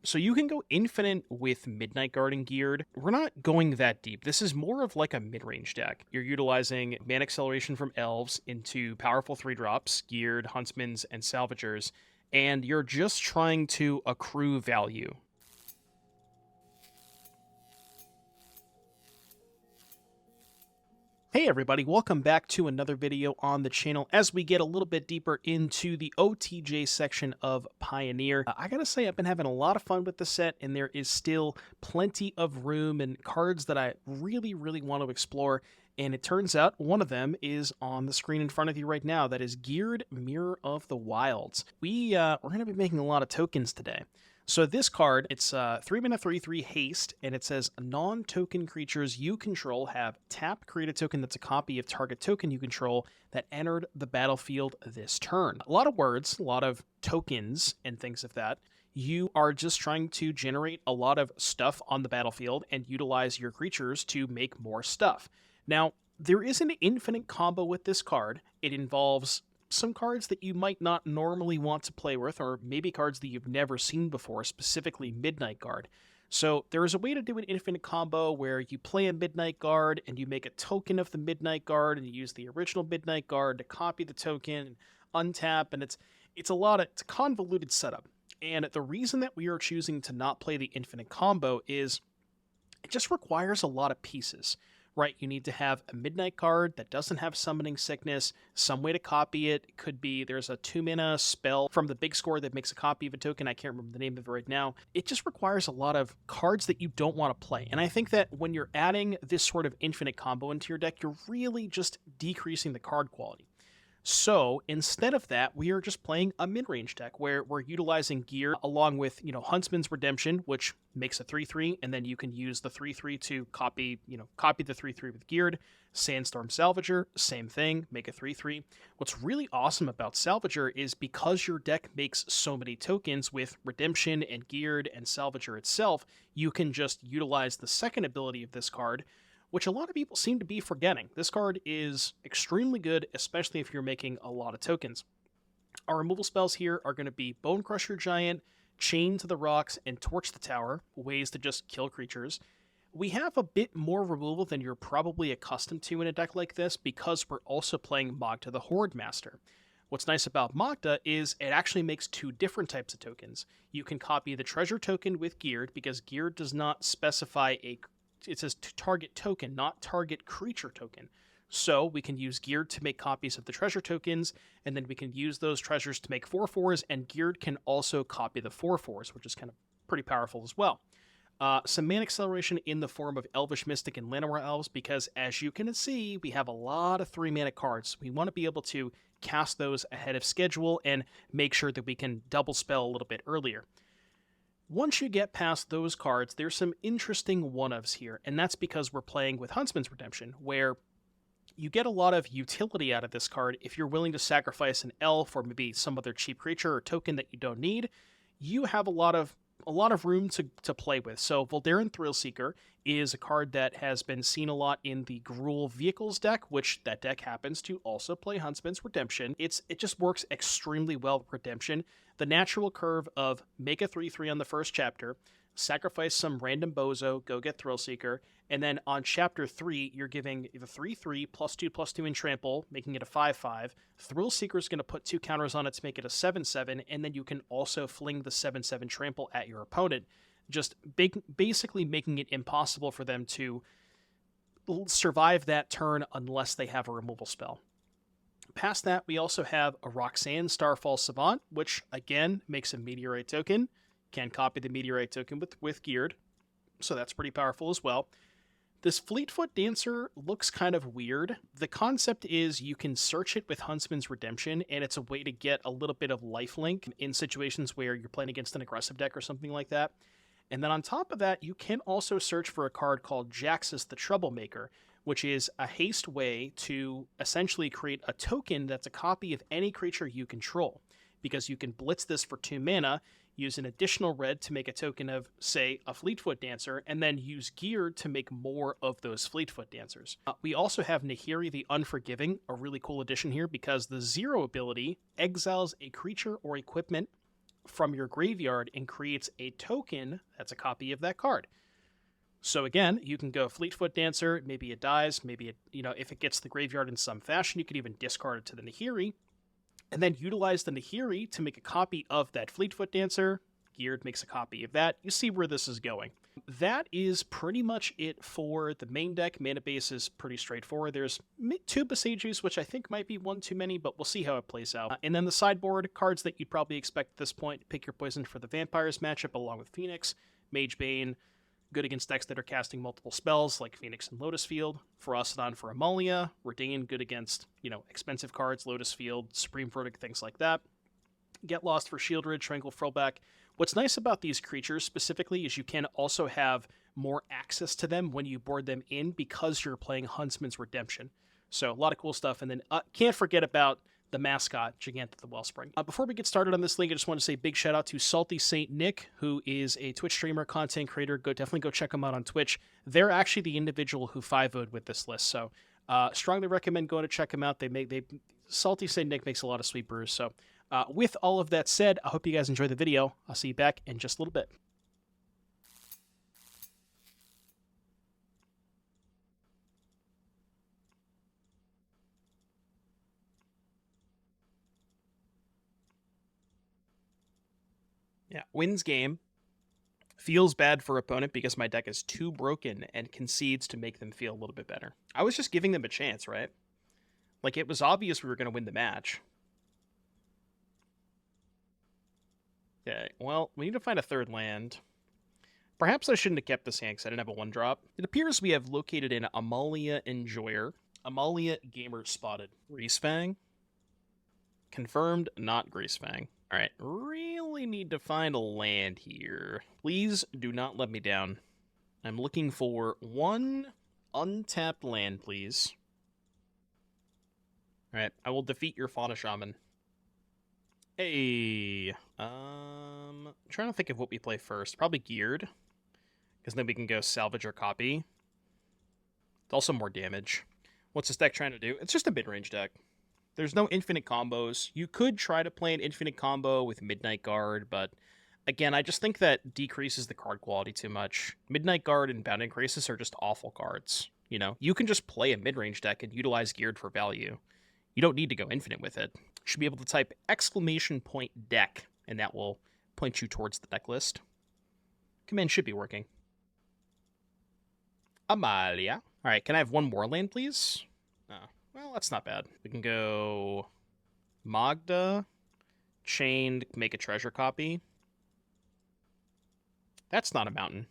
So you can go infinite with Midnight Guard and Ghired. We're not going that deep. This is more of like a mid-range deck. You're utilizing Mana Acceleration from Elves into powerful 3-drops, Ghired, Huntsmans, and Salvagers, and you're just trying to accrue value. Hey everybody, welcome back to another video on the channel as we get a little bit deeper into the OTJ section of Pioneer. I gotta say, I've been having a lot of fun with the set, and there is still plenty of room and cards that I really want to explore, and it turns out one of them is on the screen in front of you right now. That is Ghired Mirror of the Wilds. We're going to be making a lot of tokens today. So this card, it's 3-mana 3/3 haste, and it says non-token creatures you control have tap, create a token that's a copy of target token you control that entered the battlefield this turn. A lot of words, a lot of tokens, and things of that. You are just trying to generate a lot of stuff on the battlefield and utilize your creatures to make more stuff. Now, there is an infinite combo with this card. It involves some cards that you might not normally want to play with, or maybe cards that you've never seen before, specifically Midnight Guard. So there is a way to do an infinite combo where you play a Midnight Guard and you make a token of the Midnight Guard and you use the original Midnight Guard to copy the token and untap, and it's a convoluted setup. And the reason that we are choosing to not play the infinite combo is it just requires a lot of pieces. Right, you need to have a Midnight Guard that doesn't have Summoning Sickness, some way to copy it. It could be there's a 2-mana spell from the big score that makes a copy of a token. I can't remember the name of it right now. It just requires a lot of cards that you don't want to play. And I think that when you're adding this sort of infinite combo into your deck, you're really just decreasing the card quality. So instead of that, we are just playing a mid-range deck where we're utilizing Ghired along with, Huntsman's Redemption, which makes a 3/3, and then you can use the 3/3 to copy the 3/3 with Ghired. Sandstorm Salvager, same thing, make a 3/3. What's really awesome about Salvager is because your deck makes so many tokens with Redemption and Ghired and Salvager itself, you can just utilize the second ability of this card, which a lot of people seem to be forgetting. This card is extremely good, especially if you're making a lot of tokens. Our removal spells here are going to be Bonecrusher Giant, Chain to the Rocks, and Torch the Tower, ways to just kill creatures. We have a bit more removal than you're probably accustomed to in a deck like this because we're also playing Magda the Hoardmaster. What's nice about Magda is it actually makes two different types of tokens. You can copy the treasure token with Ghired because Ghired does not specify it says target token, not target creature token. So we can use Ghired to make copies of the treasure tokens, and then we can use those treasures to make 4/4s, and Ghired can also copy the 4/4s, which is kind of pretty powerful as well. Some mana acceleration in the form of Elvish Mystic and Llanowar Elves, because as you can see, we have a lot of 3-mana cards. We want to be able to cast those ahead of schedule and make sure that we can double spell a little bit earlier. Once you get past those cards, there's some interesting one-ofs here, and that's because we're playing with Huntsman's Redemption, where you get a lot of utility out of this card. If you're willing to sacrifice an elf or maybe some other cheap creature or token that you don't need, you have a lot of room to play with. So Voldaren Thrillseeker is a card that has been seen a lot in the Gruul Vehicles deck, which that deck happens to also play Huntsman's Redemption. It just works extremely well with Redemption. The natural curve of make a 3/3 on the first chapter, sacrifice some random bozo, go get Thrillseeker, and then on chapter 3, you're giving the 3/3 +2/+2 in trample, making it a 5/5. Thrillseeker is going to put 2 counters on it to make it a 7/7, and then you can also fling the 7/7 trample at your opponent, just basically making it impossible for them to survive that turn unless they have a removal spell. Past that, we also have a Roxanne Starfall Savant, which again makes a Meteorite token. Can copy the Meteorite token with Ghired, so that's pretty powerful as well. This Fleetfoot Dancer looks kind of weird. The concept is you can search it with Huntsman's Redemption, and it's a way to get a little bit of lifelink in situations where you're playing against an aggressive deck or something like that. And then on top of that, you can also search for a card called Jaxis the Troublemaker, which is a haste way to essentially create a token that's a copy of any creature you control, because you can blitz this for 2 mana, use an additional red to make a token of, say, a Fleetfoot Dancer, and then use Ghired to make more of those Fleetfoot Dancers. We also have Nahiri the Unforgiving, a really cool addition here, because the 0 ability exiles a creature or equipment from your graveyard and creates a token that's a copy of that card. So again, you can go Fleetfoot Dancer, maybe it dies, maybe it, if it gets the graveyard in some fashion, you could even discard it to the Nahiri, and then utilize the Nahiri to make a copy of that Fleetfoot Dancer. Ghired makes a copy of that. You see where this is going. That is pretty much it for the main deck. Mana base is pretty straightforward. There's 2 Boseijus, which I think might be one too many, but we'll see how it plays out. And then the sideboard, cards that you'd probably expect at this point. Pick your poison for the Vampires matchup along with Phoenix. Mage Bane, good against decks that are casting multiple spells, like Phoenix and Lotus Field. Ferocidon for Amalia. Redain, good against, expensive cards, Lotus Field, Supreme Verdict, things like that. Get Lost for Shieldred, Tranquil Throwback. What's nice about these creatures specifically is you can also have more access to them when you board them in because you're playing Huntsman's Redemption. So a lot of cool stuff. And then can't forget about the mascot, Gigant the Wellspring. Before we get started on this link, I just want to say big shout out to SaltySaintNick, who is a Twitch streamer, content creator. Definitely go check them out on Twitch. They're actually the individual who 5-0'd with this list. So strongly recommend going to check them out. SaltySaintNick makes a lot of sweet brews. So with all of that said, I hope you guys enjoy the video. I'll see you back in just a little bit. Yeah, wins game. Feels bad for opponent because my deck is too broken and concedes to make them feel a little bit better. I was just giving them a chance, right? Like, it was obvious we were going to win the match. Okay, well, we need to find a third land. Perhaps I shouldn't have kept this hand because I didn't have a 1-drop. It appears we have located in Amalia Enjoyer. Amalia Gamer spotted. Greasefang. Confirmed, not Greasefang. Alright, really need to find a land here. Please do not let me down. I'm looking for 1 untapped land, please. Alright, I will defeat your Fauna Shaman. Hey, I'm trying to think of what we play first. Probably Ghired, because then we can go salvage or copy. It's also more damage. What's this deck trying to do? It's just a mid-range deck. There's no infinite combos. You could try to play an infinite combo with Midnight Guard, but again, I just think that decreases the card quality too much. Midnight Guard and Bounding Crisis are just awful cards. You can just play a mid-range deck and utilize Ghired for value. You don't need to go infinite with it. You should be able to type !deck, and that will point you towards the deck list. Command should be working. Amalia. All right, can I have 1 more land, please? Oh, well, that's not bad. We can go Magda, Chained, make a treasure copy. That's not a mountain.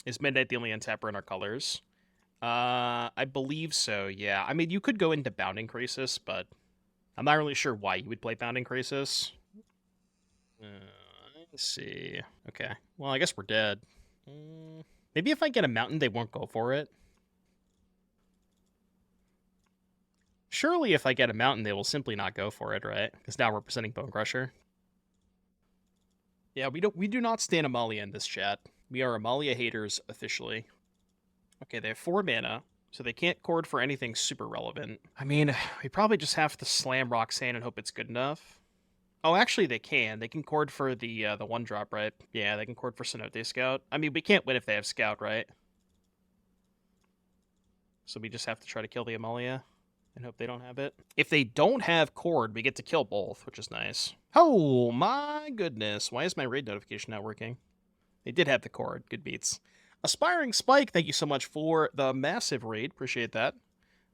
Is Midnight the only untapper in our colors? I believe so, yeah. I mean, you could go into Bounding Crisis, but I'm not really sure why you would play Bounding Crisis. Let's see. Okay, well, I guess we're dead. Maybe if I get a mountain, they won't go for it. Surely if I get a mountain, they will simply not go for it, right? Because now we're presenting Bonecrusher. Yeah, we do not stand Amalia in this chat. We are Amalia haters officially. Okay, they have 4 mana, so they can't chord for anything super relevant. I mean, we probably just have to slam Roxanne and hope it's good enough. Oh, actually, they can. They can chord for the 1-drop, right? Yeah, they can chord for Cenote Scout. I mean, we can't win if they have Scout, right? So we just have to try to kill the Amalia and hope they don't have it. If they don't have chord, we get to kill both, which is nice. Oh, my goodness. Why is my raid notification not working? They did have the chord. Good beats. Aspiring Spike, thank you so much for the massive raid. Appreciate that.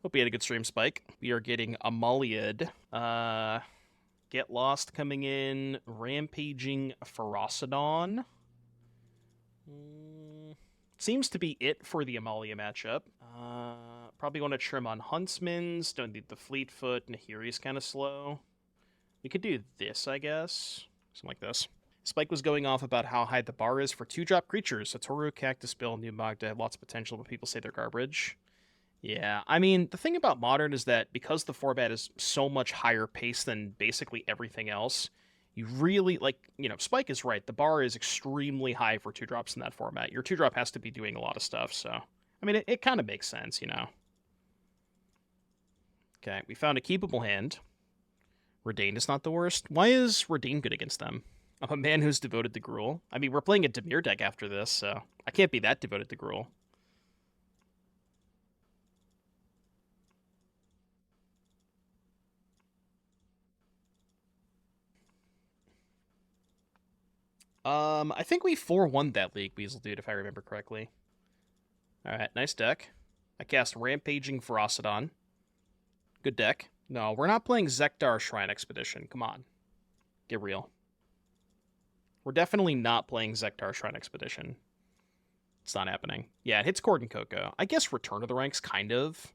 Hope you had a good stream, Spike. We are getting Amalia'd. Get Lost coming in. Rampaging Ferocidon. Seems to be it for the Amalia matchup. Probably want to trim on Huntsman's. Don't need the Fleetfoot. Nahiri's kind of slow. We could do this, I guess. Something like this. Spike was going off about how high the bar is for 2-drop creatures. So Toru, Cactus Bill, New Magda have lots of potential, but people say they're garbage. Yeah, I mean, the thing about Modern is that because the format is so much higher pace than basically everything else, you really, Spike is right. The bar is extremely high for 2-drops in that format. Your 2-drop has to be doing a lot of stuff, so... I mean, it kind of makes sense, Okay, we found a keepable hand. Redain is not the worst. Why is Redain good against them? I'm a man who's devoted to Gruul. I mean, we're playing a Dimir deck after this, so I can't be that devoted to Gruul. I think we 4-1 that league, Weasel Dude, if I remember correctly. Alright, nice deck. I cast Rampaging Ferocidon. Good deck. No, we're not playing Zekdar Shrine Expedition. Come on. Get real. We're definitely not playing Zekdar Shrine Expedition. It's not happening. Yeah, it hits Cord and Coco. I guess Return of the Ranks, kind of.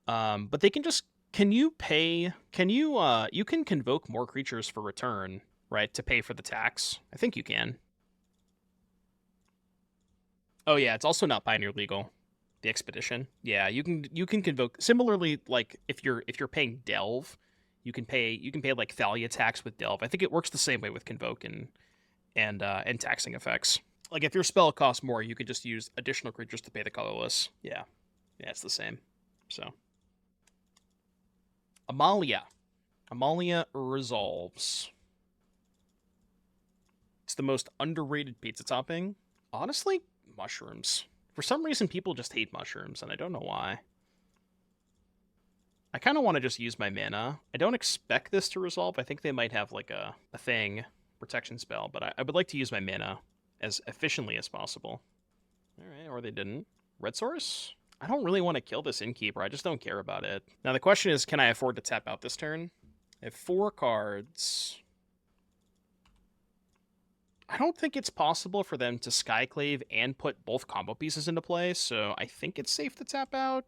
But they can just... Can you pay... Can you, you can convoke more creatures for return, right, to pay for the tax? I think you can. Oh yeah, it's also not Pioneer legal. The Expedition. Yeah, you can convoke similarly. Like if you're paying Delve, you can pay like Thalia tax with Delve. I think it works the same way with Convoke and taxing effects. Like if your spell costs more, you can just use additional creatures to pay the colorless. Yeah, it's the same. So Amalia resolves. It's the most underrated pizza topping. Honestly, mushrooms. For some reason, people just hate mushrooms, and I don't know why. I kind of want to just use my mana. I don't expect this to resolve. I think they might have, like, a thing, protection spell, but I would like to use my mana as efficiently as possible. Alright, or they didn't. Red Source? I don't really want to kill this Innkeeper. I just don't care about it. Now, the question is, can I afford to tap out this turn? I have 4 cards. I don't think it's possible for them to Skyclave and put both combo pieces into play, so I think it's safe to tap out.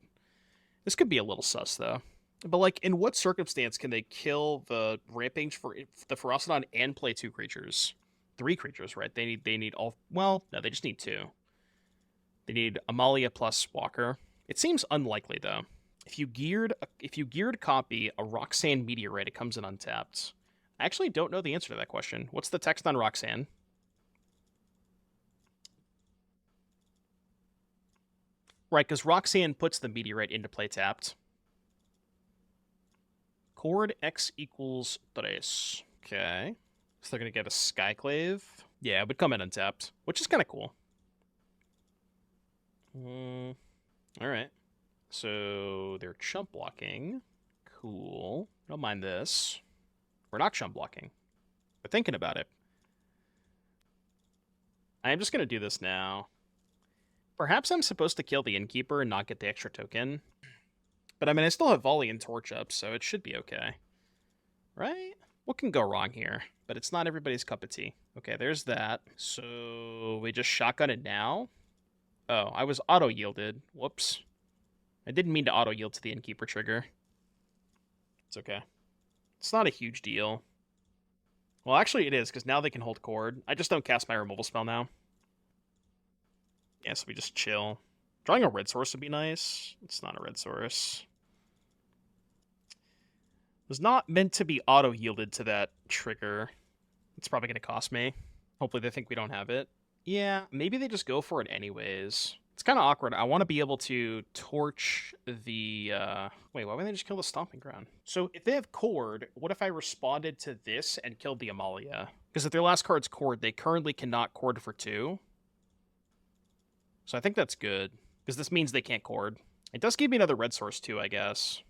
This could be a little sus, though. But, like, in what circumstance can they kill the Rampage for the Ferocidon and play 2 creatures? 3 creatures, right? They need all... Well, no, they just need 2. They need Amalia plus Walker. It seems unlikely, though. If you geared copy a Roxanne Meteorite, it comes in untapped. I actually don't know the answer to that question. What's the text on Roxanne? Right, because Roxanne puts the Meteorite into play tapped. Chord X equals 3. Okay. So they're going to get a Skyclave. Yeah, it would come in untapped, which is kind of cool. Alright. So they're chump blocking. Cool. Don't mind this. We're not chump blocking. We're thinking about it. I am just going to do this now. Perhaps I'm supposed to kill the Innkeeper and not get the extra token. But I mean, I still have Volley and Torch up, so it should be okay. Right? What can go wrong here? But it's not everybody's cup of tea. Okay, there's that. So we just shotgun it now? Oh, I was auto-yielded. Whoops. I didn't mean to auto-yield to the Innkeeper trigger. It's okay. It's not a huge deal. Well, actually it is, because now they can hold Chord. I just don't cast my removal spell now. Yeah, so we just chill. Drawing a red source would be nice. It's not a red source. It was not meant to be auto-yielded to that trigger. It's probably going to cost me. Hopefully they think we don't have it. Yeah, maybe they just go for it anyways. It's kind of awkward. I want to be able to torch the... Wait, why wouldn't they just kill the Stomping Ground? So if they have Chord, what if I responded to this and killed the Amalia? Because if their last card's Chord, they currently cannot Chord for 2. So I think that's good, because this means they can't Chord. It does give me another red source too, I guess.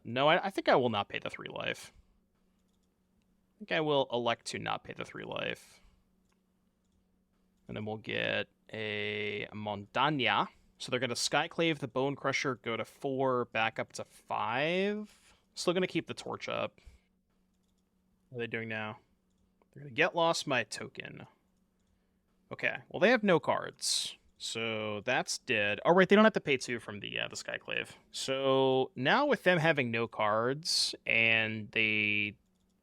No, I think I will not pay the 3 life. I think I will elect to not pay the 3 life. And then we'll get a Montaña. So they're going to Skyclave the Bonecrusher, go to 4, back up to 5. Still going to keep the Torch up. What are they doing now? They're going to get lost my token. Okay, well, they have no cards, so that's dead. Oh, right, they don't have to pay 2 from the Skyclave. So now with them having no cards, and they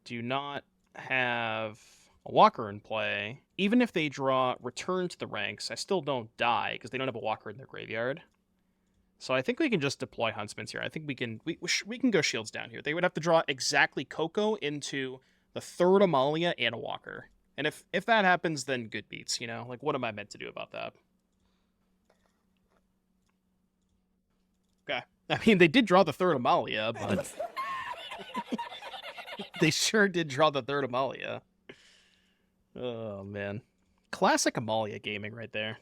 do not have a Walker in play, even if they draw Return to the Ranks, I still don't die, because they don't have a Walker in their graveyard. So I think we can just deploy Huntsman's here. I think we can go Shields down here. They would have to draw exactly Coco into the 3rd Amalia and a Walker. And if that happens, then good beats, you know? Like, what am I meant to do about that? Okay. I mean, they did draw the 3rd Amalia, but They sure did draw the third Amalia. Oh, man. Classic Amalia gaming right there.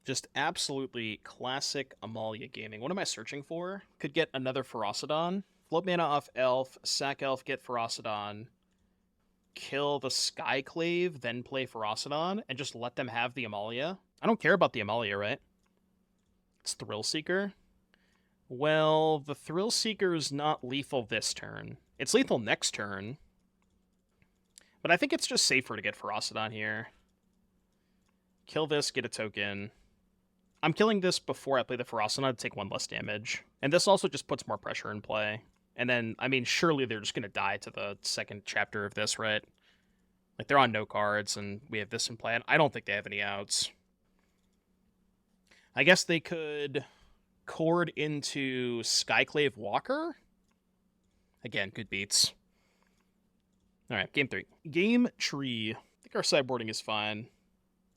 Just absolutely classic Amalia gaming. What am I searching for? Could get another Ferocidon. Float mana off Elf, sack Elf, get Ferocidon, kill the Skyclave, then play Ferocidon, and just let them have the Amalia. I don't care about the Amalia, right? It's Thrillseeker. Well, the Thrillseeker is not lethal this turn. It's lethal next turn. But I think it's just safer to get Ferocidon here. Kill this, get a token. I'm killing this before I play the Ferocidon to take one less damage. And this also just puts more pressure in play. And then, I mean, surely they're just going to die to the second chapter of this, right? Like, they're on no cards, and we have this in play. And I don't think they have any outs. I guess they could chord into Skyclave Walker. Again, good beats. All right, game 3. Game tree. I think our sideboarding is fine.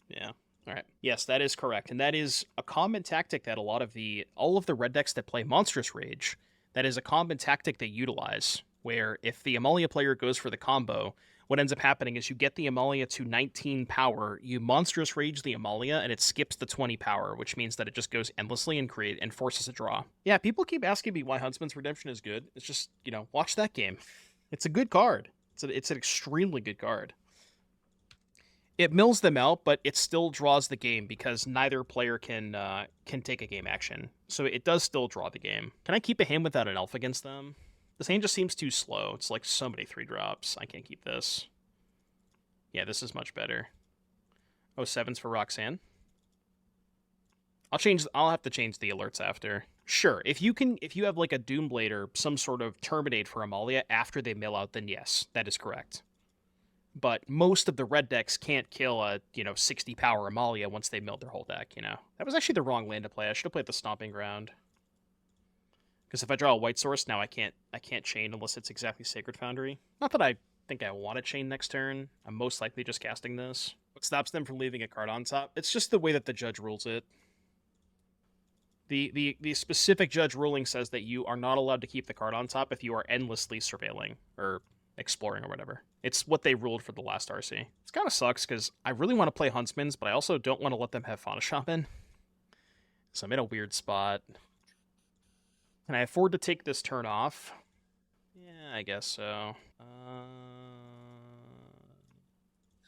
Yeah. All right. Yes, that is correct. And that is a common tactic that all of the red decks that play Monstrous Rage, that is a common tactic they utilize, where if the Amalia player goes for the combo, what ends up happening is you get the Amalia to 19 power, you Monstrous Rage the Amalia, and it skips the 20 power, which means that it just goes endlessly and forces a draw. Yeah, people keep asking me why Huntsman's Redemption is good. It's just, watch that game. It's a good card. It's an extremely good card. It mills them out, but it still draws the game because neither player can take a game action. So it does still draw the game. Can I keep a hand without an elf against them? This hand just seems too slow. It's like so many 3-drops. I can't keep this. Yeah, this is much better. Oh, 7's for Roxanne. I'll have to change the alerts after. Sure, if you have like a Doomblade or some sort of Terminate for Amalia after they mill out, then yes, that is correct. But most of the red decks can't kill a 60 power Amalia once they mill their whole deck. That was actually the wrong land to play. I should have played the Stomping Ground. Because if I draw a white source now, I can't chain unless it's exactly Sacred Foundry. Not that I think I want to chain next turn. I'm most likely just casting this. What stops them from leaving a card on top? It's just the way that the judge rules it. The specific judge ruling says that you are not allowed to keep the card on top if you are endlessly surveilling or exploring or whatever. It's what they ruled for the last RC. It kind of sucks because I really want to play Huntsman's, but I also don't want to let them have Fauna Shaman. So I'm in a weird spot. Can I afford to take this turn off? Yeah, I guess so.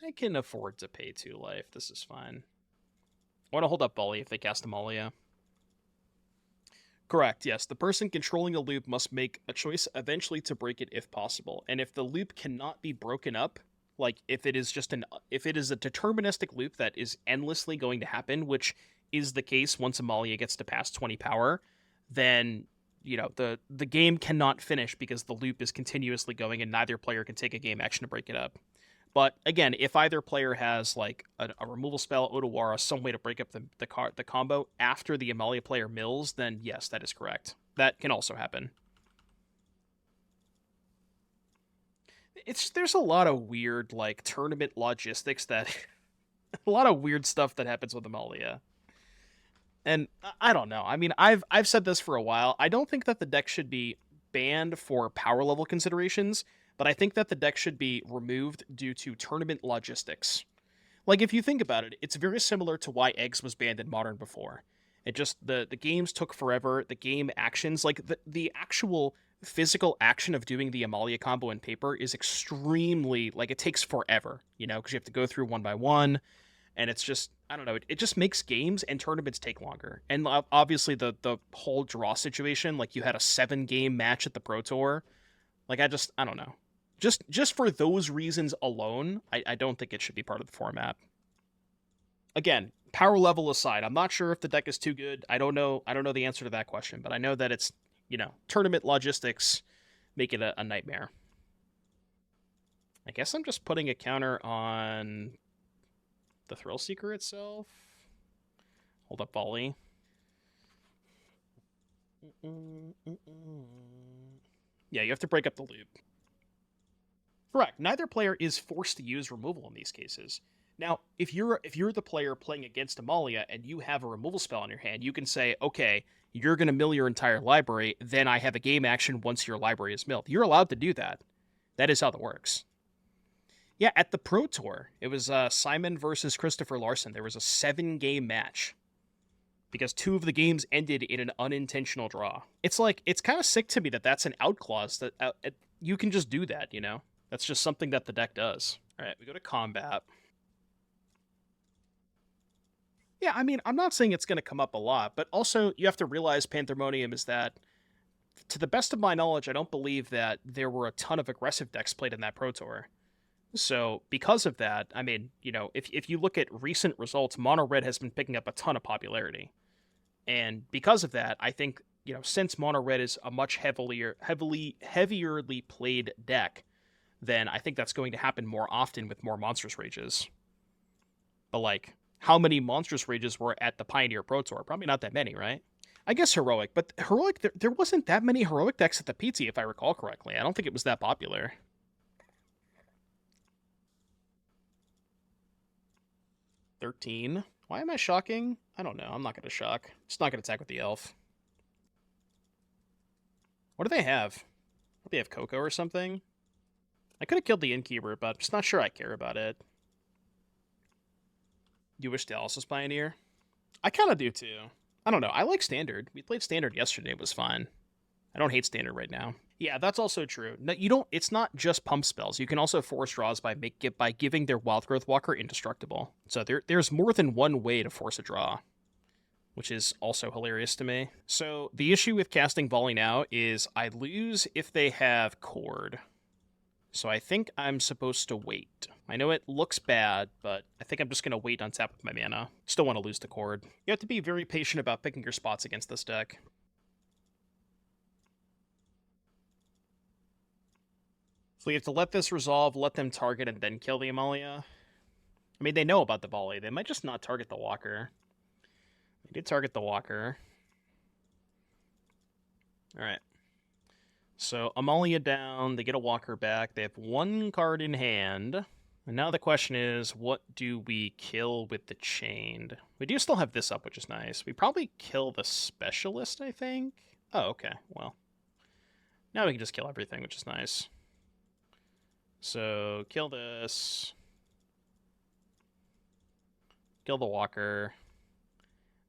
I can afford to pay 2 life. This is fine. I want to hold up Bully if they cast Amalia. Correct, yes. The person controlling the loop must make a choice eventually to break it if possible. And if the loop cannot be broken up, like if it is a deterministic loop that is endlessly going to happen, which is the case once Amalia gets to pass 20 power, then the game cannot finish because the loop is continuously going and neither player can take a game action to break it up. But again, if either player has like a removal spell, Otawara, some way to break up the combo after the Amalia player mills, then yes, that is correct. That can also happen. There's a lot of weird like tournament logistics that a lot of weird stuff that happens with Amalia. And I don't know. I mean, I've said this for a while. I don't think that the deck should be banned for power level considerations, but I think that the deck should be removed due to tournament logistics. Like, if you think about it, it's very similar to why Eggs was banned in Modern before. It just, the games took forever, the game actions, like, the actual physical action of doing the Amalia combo in paper is extremely, like, it takes forever, because you have to go through one by one, and it's just, I don't know, it just makes games and tournaments take longer. And obviously the whole draw situation, like, you had a 7-game match at the Pro Tour, like, I don't know. Just for those reasons alone, I don't think it should be part of the format. Again, power level aside, I'm not sure if the deck is too good. I don't know the answer to that question, but I know that it's, tournament logistics make it a nightmare. I guess I'm just putting a counter on the Thrillseeker itself. Hold up volley. Yeah, you have to break up the loop. Correct. Neither player is forced to use removal in these cases. Now, if you're the player playing against Amalia and you have a removal spell in your hand, you can say, okay, you're going to mill your entire library, then I have a game action once your library is milled. You're allowed to do that. That is how that works. Yeah, at the Pro Tour, it was Simon versus Christopher Larson. There was a 7-game match because 2 of the games ended in an unintentional draw. It's like, it's kind of sick to me that that's an out clause, that you can just do that, you know? That's just something that the deck does. All right, we go to combat. Yeah, I mean, I'm not saying it's going to come up a lot, but also you have to realize Pandemonium is that, to the best of my knowledge, I don't believe that there were a ton of aggressive decks played in that Pro Tour. So because of that, I mean, you know, if you look at recent results, Mono Red has been picking up a ton of popularity. And because of that, I think, you know, since Mono Red is a much heavierly played deck, then I think that's going to happen more often with more Monstrous Rages. But, like, how many Monstrous Rages were at the Pioneer Pro Tour? Probably not that many, right? I guess Heroic, but Heroic, there wasn't that many Heroic decks at the PT, if I recall correctly. I don't think it was that popular. $13. Why am I shocking? I don't know. I'm not going to shock. Just not going to attack with the elf. What do they have? They have Coco or something? I could have killed the Innkeeper, but I'm just not sure I care about it. You wish Dallas was Pioneer? I kind of do, too. I don't know. I like Standard. We played Standard yesterday. It was fun. I don't hate Standard right now. Yeah, that's also true. No, you don't. It's not just pump spells. You can also force draws by giving their Wild Growth Walker indestructible. So there's more than one way to force a draw, which is also hilarious to me. So the issue with casting Volley now is I lose if they have Cord. So I think I'm supposed to wait. I know it looks bad, but I think I'm just going to wait on tap with my mana. Still want to lose the Cord. You have to be very patient about picking your spots against this deck. So you have to let this resolve, let them target, and then kill the Amalia. I mean, they know about the volley. They might just not target the walker. They did target the walker. Alright. So Amalia down, they get a walker back. They have 1 card in hand. And now the question is, what do we kill with the Chained? We do still have this up, which is nice. We probably kill the Specialist, I think. Oh, okay. Well, now we can just kill everything, which is nice. So, kill this. Kill the walker.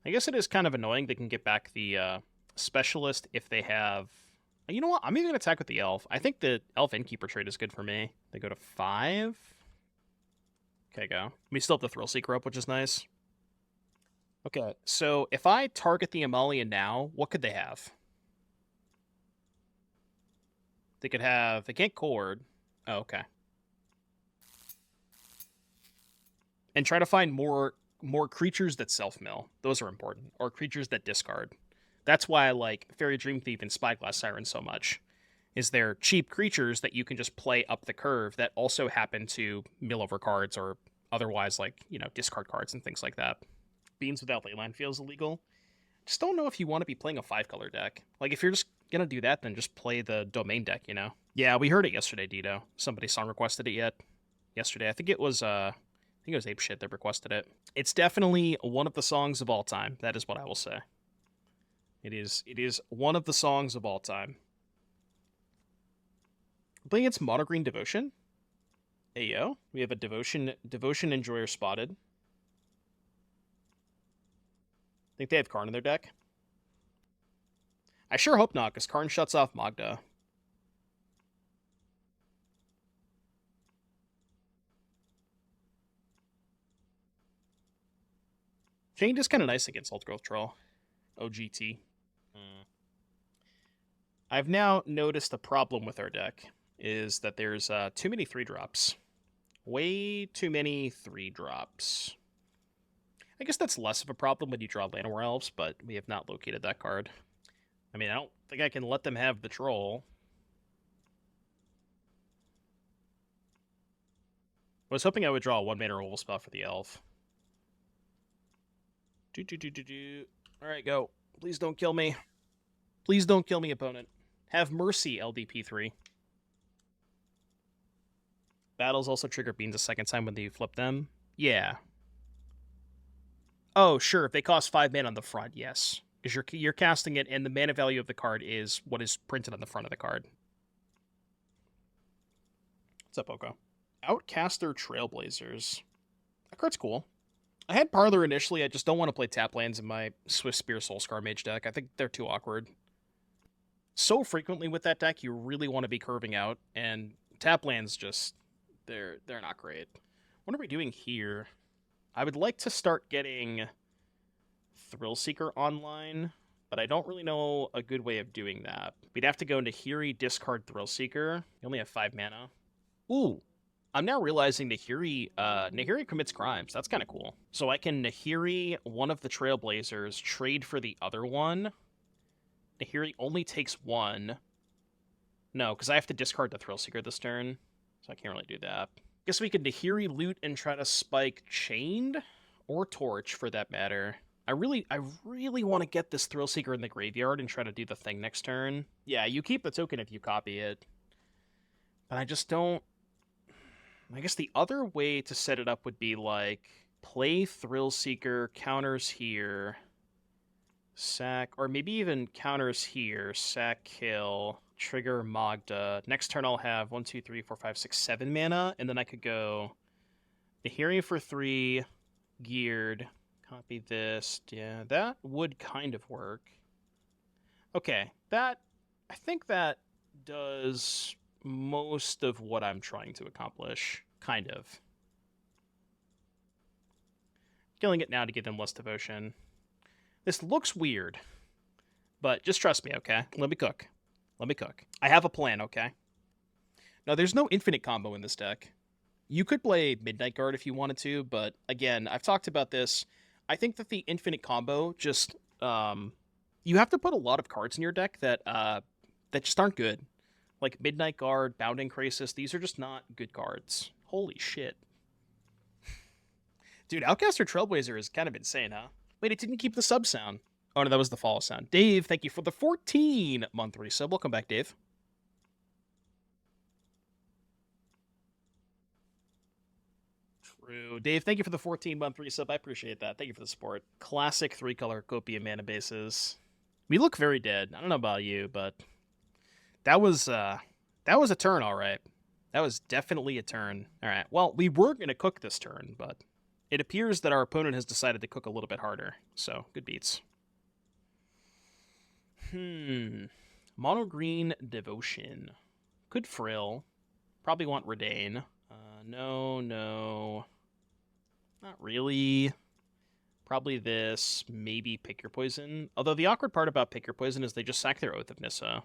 I guess it is kind of annoying they can get back the Specialist if they have... You know what? I'm even going to attack with the Elf. I think the Elf Innkeeper trade is good for me. They go to 5. Okay, go. We still have the Thrill Seeker up, which is nice. Okay, so if I target the Amalia now, what could they have? They could have... They can't Cord. Oh, okay. And try to find more creatures that self-mill. Those are important. Or creatures that discard. That's why I like Fairy Dream Thief and Spyglass Siren so much. Is they're cheap creatures that you can just play up the curve that also happen to mill over cards or otherwise, like, you know, discard cards and things like that. Beans without Leyline feels illegal. Just don't know if you want to be playing a 5-color deck. Like, if you're just gonna do that, then just play the Domain deck, you know? Yeah, we heard it yesterday, Dito. Somebody song requested it yesterday. I think it was Ape Shit that requested it. It's definitely one of the songs of all time. That is what I will say. It is one of the songs of all time. We're playing against Mono Green Devotion. Hey yo, we have a Devotion Enjoyer spotted. Think they have Karn in their deck? I sure hope not, because Karn shuts off Magda. Chained is kind of nice against Old Growth Troll. OGT. I've now noticed a problem with our deck, is that there's too many 3-drops. Way too many 3-drops. I guess that's less of a problem when you draw Llanowar Elves, but we have not located that card. I mean, I don't think I can let them have the troll. I was hoping I would draw a 1-mana removal spell for the elf. Alright, go. Please don't kill me. Please don't kill me, opponent. Have mercy, LDP3. Battles also trigger beans a second time when they flip them. Yeah. Oh, sure. If they cost 5 mana on the front, yes. Because you're casting it, and the mana value of the card is what is printed on the front of the card. What's up, Oko? Outcaster Trailblazers. That card's cool. I had Parlor initially. I just don't want to play tap lands in my Swift Spear Soulscar Mage deck. I think they're too awkward. So frequently with that deck, you really want to be curving out, and tap lands just they're not great. What are we doing here? I would like to start getting Thrillseeker online, but I don't really know a good way of doing that. We'd have to go Nahiri, discard Thrillseeker. You only have 5 mana. Ooh, I'm now realizing Nahiri commits crimes. That's kind of cool. So I can Nahiri one of the Trailblazers, trade for the other one. Nahiri only takes 1. No, because I have to discard the Thrillseeker this turn, so I can't really do that. Guess we could Nahiri loot and try to spike Chained or Torch for that matter. I really want to get this Thrillseeker in the graveyard and try to do the thing next turn. Yeah, you keep the token if you copy it. But I just don't... I guess the other way to set it up would be like play Thrillseeker, counters here, sack, or maybe even counters here, sack, kill, trigger Magda. Next turn I'll have 1, 2, 3, 4, 5, 6, 7 mana, and then I could go Nahiri for 3, Ghired, copy this. Yeah, that would kind of work. Okay, I think that does most of what I'm trying to accomplish. Kind of. Killing it now to give them less devotion. This looks weird, but just trust me, okay? Let me cook. I have a plan, okay? Now, there's no infinite combo in this deck. You could play Midnight Guard if you wanted to, but again, I've talked about this. I think that the infinite combo just... you have to put a lot of cards in your deck that just aren't good. Like Midnight Guard, Bounding Crisis, these are just not good cards. Holy shit. Dude, Outcaster Trailblazer is kind of insane, huh? Wait, it didn't keep the sub sound. Oh, no, that was the follow sound. Dave, thank you for the 14-month resub. Welcome back, Dave. True. Dave, thank you for the 14-month resub. I appreciate that. Thank you for the support. Classic 3-color Copia mana bases. We look very dead. I don't know about you, but that was a turn, all right. That was definitely a turn. All right. Well, we were going to cook this turn, but it appears that our opponent has decided to cook a little bit harder. So, good beats. Mono green Devotion. Could frill. Probably want Redain. No. Not really. Probably this. Maybe Pick Your Poison. Although the awkward part about Pick Your Poison is they just sack their Oath of Nissa.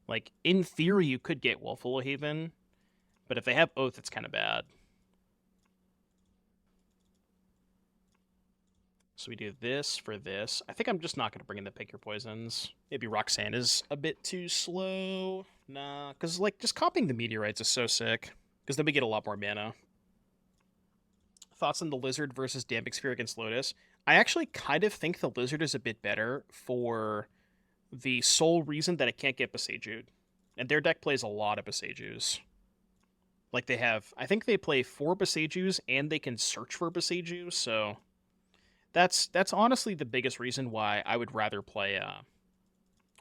Like, in theory, you could get Wolfwillow Haven, but if they have Oath, it's kind of bad. So we do this for this. I think I'm just not going to bring in the Pick Your Poisons. Maybe Roxanne is a bit too slow. Nah, because, like, just copying the Meteorites is so sick, because then we get a lot more mana. Thoughts on the Lizard versus Damping Sphere against Lotus? I actually kind of think the Lizard is a bit better for the sole reason that it can't get Boseiju. And their deck plays a lot of Boseijus. Like, they have... I think they play 4 Boseijus, and they can search for Boseiju, so... That's honestly the biggest reason why I would rather play...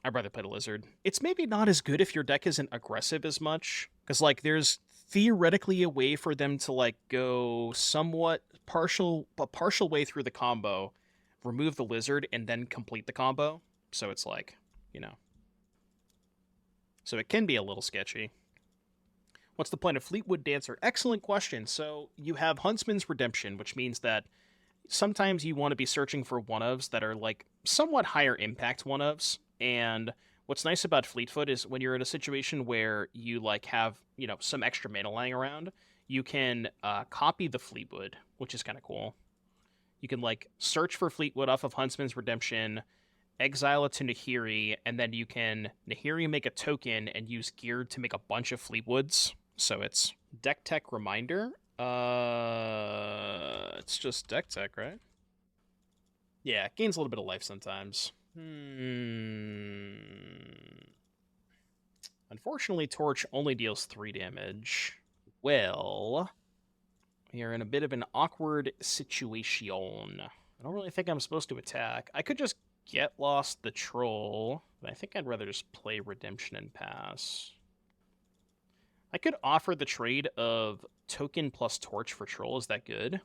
I'd rather play the Lizard. It's maybe not as good if your deck isn't aggressive as much, because, like, there's theoretically a way for them to, like, go somewhat a partial way through the combo, remove the Lizard, and then complete the combo. So it's like, you know. So it can be a little sketchy. What's the point of Fleetfoot Dancer? Excellent question. So you have Huntsman's Redemption, which means that sometimes you want to be searching for one-ofs that are, like, somewhat higher impact one-ofs. And what's nice about Fleetfoot is when you're in a situation where you, like, have, you know, some extra mana lying around, you can copy the Fleetwood, which is kind of cool. You can, like, search for Fleetwood off of Huntsman's Redemption, exile it to Nahiri, and then you can Nahiri make a token and use Ghired to make a bunch of Fleetwoods. So it's Deck Tech Reminder. It's just Deck Tech, right? Yeah, it gains a little bit of life sometimes. Unfortunately, Torch only deals 3 damage. Well, We are in a bit of an awkward situation. I don't really think I'm supposed to attack. I could just get lost the troll, but I think I'd rather just play Redemption and pass. I could offer the trade of token plus torch for troll. Is that good?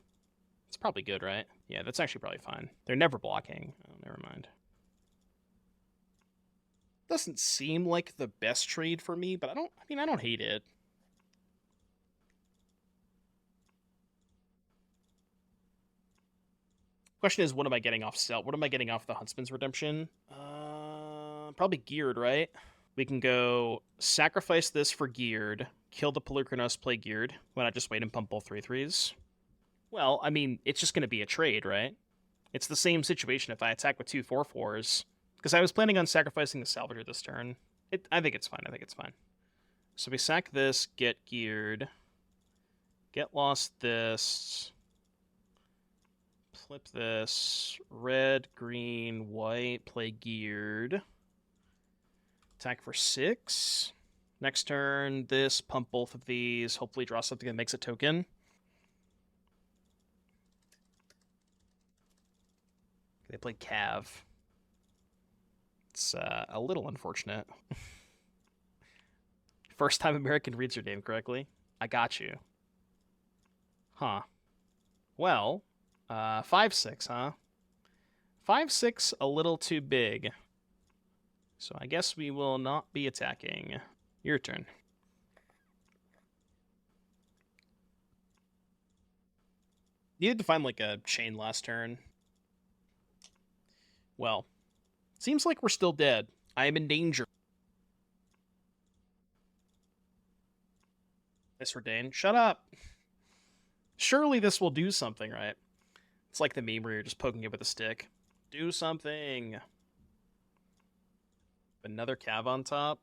It's probably good, right? Yeah, that's actually probably fine. They're never blocking. Oh, never mind. Doesn't seem like the best trade for me, but I don't hate it. Question is, what am I getting off What am I getting off the Huntsman's Redemption? Probably Ghired, right? We can go sacrifice this for Ghired, kill the Pelucranos, play Ghired. Why not just wait and pump both 3/3s? Well, I mean, it's just going to be a trade, right? It's the same situation if I attack with 2 4/4s. Because I was planning on sacrificing the Salvager this turn. I think it's fine. I think it's fine. So we sack this, get Ghired, get lost this, flip this, red, green, white, play Ghired, attack for 6. Next turn, this, pump both of these, hopefully draw something that makes a token. They played Cav. It's a little unfortunate. First time American reads your name correctly. I got you. Huh. Well, 5/6, huh? 5/6 a little too big. So I guess we will not be attacking. Your turn. Needed to find like a chain last turn. Well, seems like we're still dead. I am in danger. Misordane, shut up. Surely this will do something, right? It's like the meme where you're just poking it with a stick. Do something. Another Cav on top.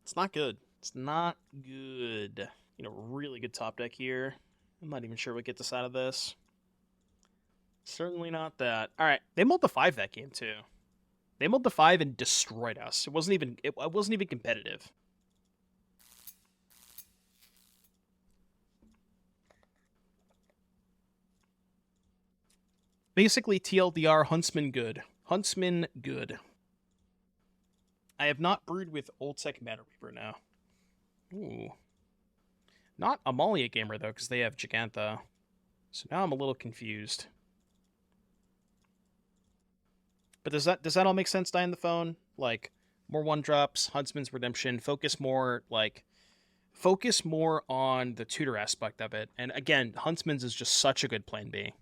It's not good. It's not good. You know, really good top deck here. I'm not even sure what gets us out of this. Certainly not that. All right, they mulled the 5 that game too. They mulled the 5 and destroyed us. It wasn't even competitive. Basically, TLDR, Huntsman good. Huntsman good. I have not brewed with Old Tech Mana Reaper now. Ooh. Not Amalia Gamer, though, because they have Gigantha. So now I'm a little confused. But does that all make sense, Die in the Phone? Like, more 1-drops, Huntsman's Redemption, focus more on the tutor aspect of it. And again, Huntsman's is just such a good plan B.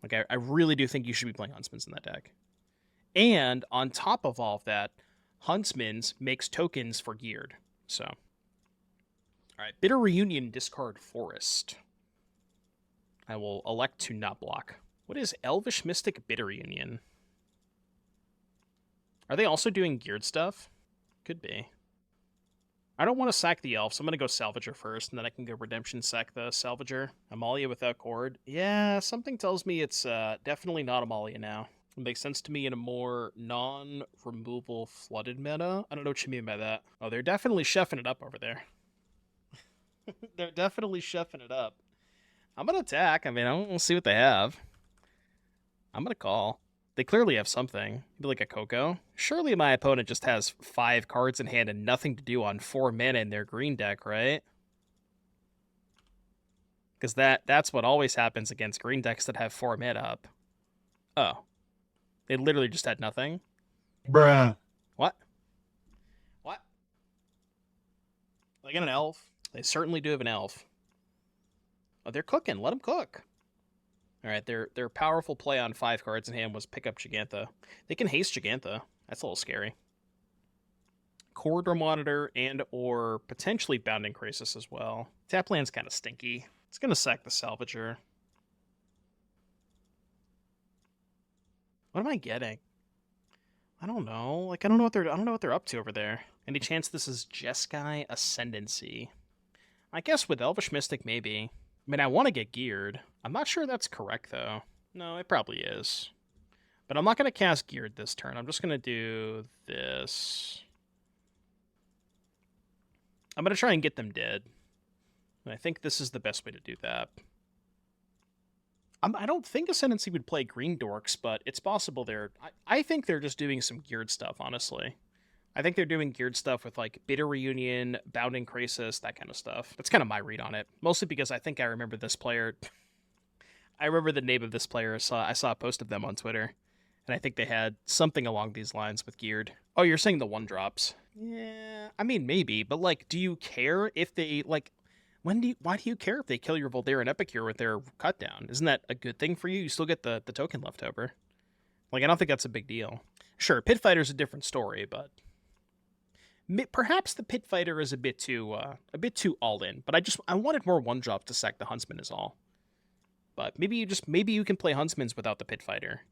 Like, I really do think you should be playing Huntsman's in that deck. And on top of all of that, Huntsman's makes tokens for Ghired. So, all right, Bitter Reunion, discard Forest. I will elect to not block. What is Elvish Mystic Bitter Reunion? Are they also doing Ghired stuff? Could be. I don't want to sack the elf, so I'm going to go Salvager first, and then I can go Redemption sack the Salvager. Amalia without Cord. Yeah, something tells me it's definitely not Amalia now. It makes sense to me in a more non-removal flooded meta. I don't know what you mean by that. Oh, they're definitely chefing it up over there. They're definitely chefing it up. I'm going to attack. I mean, we'll see what they have. I'm going to call. They clearly have something. Maybe like a Coco. Surely my opponent just has 5 cards in hand and nothing to do on 4 mana in their green deck, right? Because that's what always happens against green decks that have 4 mana up. Oh. They literally just had nothing? Bruh. What? What? They got an elf. They certainly do have an elf. Oh, they're cooking. Let them cook. All right, their powerful play on 5 cards in hand was pick up Gigantha. They can haste Gigantha. That's a little scary. Corridor Monitor and or potentially Bounding Crisis as well. Tap land's kind of stinky. It's going to sack the Salvager. What am I getting? I don't know. Like, I don't know what they're up to over there. Any chance this is Jeskai Ascendancy? I guess with Elvish Mystic, maybe. I mean, I want to get Ghired. I'm not sure that's correct, though. No, it probably is. But I'm not going to cast Ghired this turn. I'm just going to do this. I'm going to try and get them dead. And I think this is the best way to do that. I don't think Ascendancy would play Green Dorks, but it's possible they're... I think they're just doing some geared stuff, honestly. I think they're doing geared stuff with, like, Bitter Reunion, Bounding Crisis, that kind of stuff. That's kind of my read on it. Mostly because I think I remember this player... I remember the name of this player. I saw a post of them on Twitter, and I think they had something along these lines with geared. Oh, you're saying the 1-drops. Yeah, I mean, maybe, but, like, do you care if they, like... Why do you care if they kill your Voldair and Epicure with their cut down? Isn't that a good thing for you? You still get the token left over. Like, I don't think that's a big deal. Sure, Pit Fighter's a different story, but perhaps the Pit Fighter is a bit too all in. But I wanted more 1-drops to sack the Huntsman is all. But maybe you can play Huntsmans without the Pit Fighter.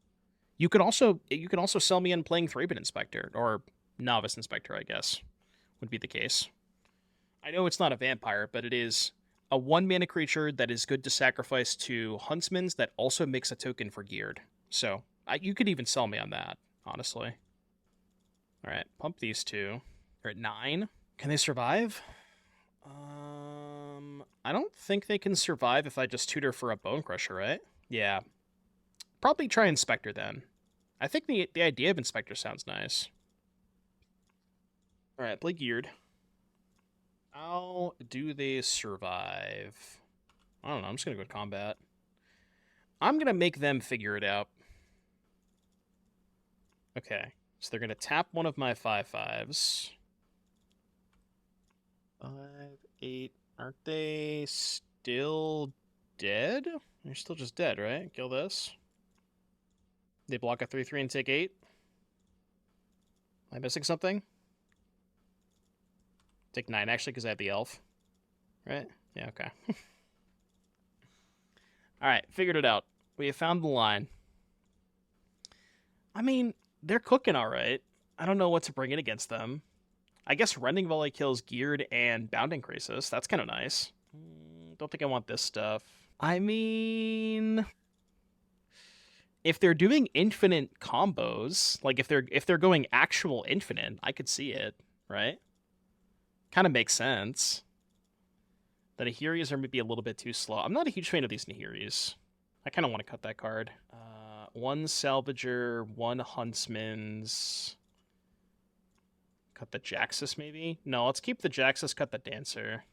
You could also sell me on playing Thraben Inspector or Novice Inspector, I guess, would be the case. I know it's not a vampire, but it is a 1-mana creature that is good to sacrifice to Huntsmans that also makes a token for Ghired. So, you could even sell me on that, honestly. Alright, pump these two. They're at 9. Can they survive? I don't think they can survive if I just tutor for a Bonecrusher, right? Yeah. Probably try Inspector then. I think the idea of Inspector sounds nice. Alright, play Ghired. How do they survive? I don't know. I'm just going to go to combat. I'm going to make them figure it out. Okay. So they're going to tap one of my 5/5s. 5, 8. Aren't they still dead? They're still just dead, right? Kill this. They block a 3/3 and take 8. Am I missing something? Take 9, actually, because I have the elf. Right? Yeah, okay. Alright, figured it out. We have found the line. I mean, they're cooking alright. I don't know what to bring in against them. I guess Rending Volley kills Ghired and Bounding Crisis. That's kind of nice. Don't think I want this stuff. I mean... if they're doing infinite combos, like if they're going actual infinite, I could see it, right? Kind of makes sense. The Nahiris are maybe a little bit too slow. I'm not a huge fan of these Nahiris. I kind of want to cut that card. 1 Salvager, 1 Huntsman's. Cut the Jaxis, maybe? No, let's keep the Jaxis, cut the Dancer.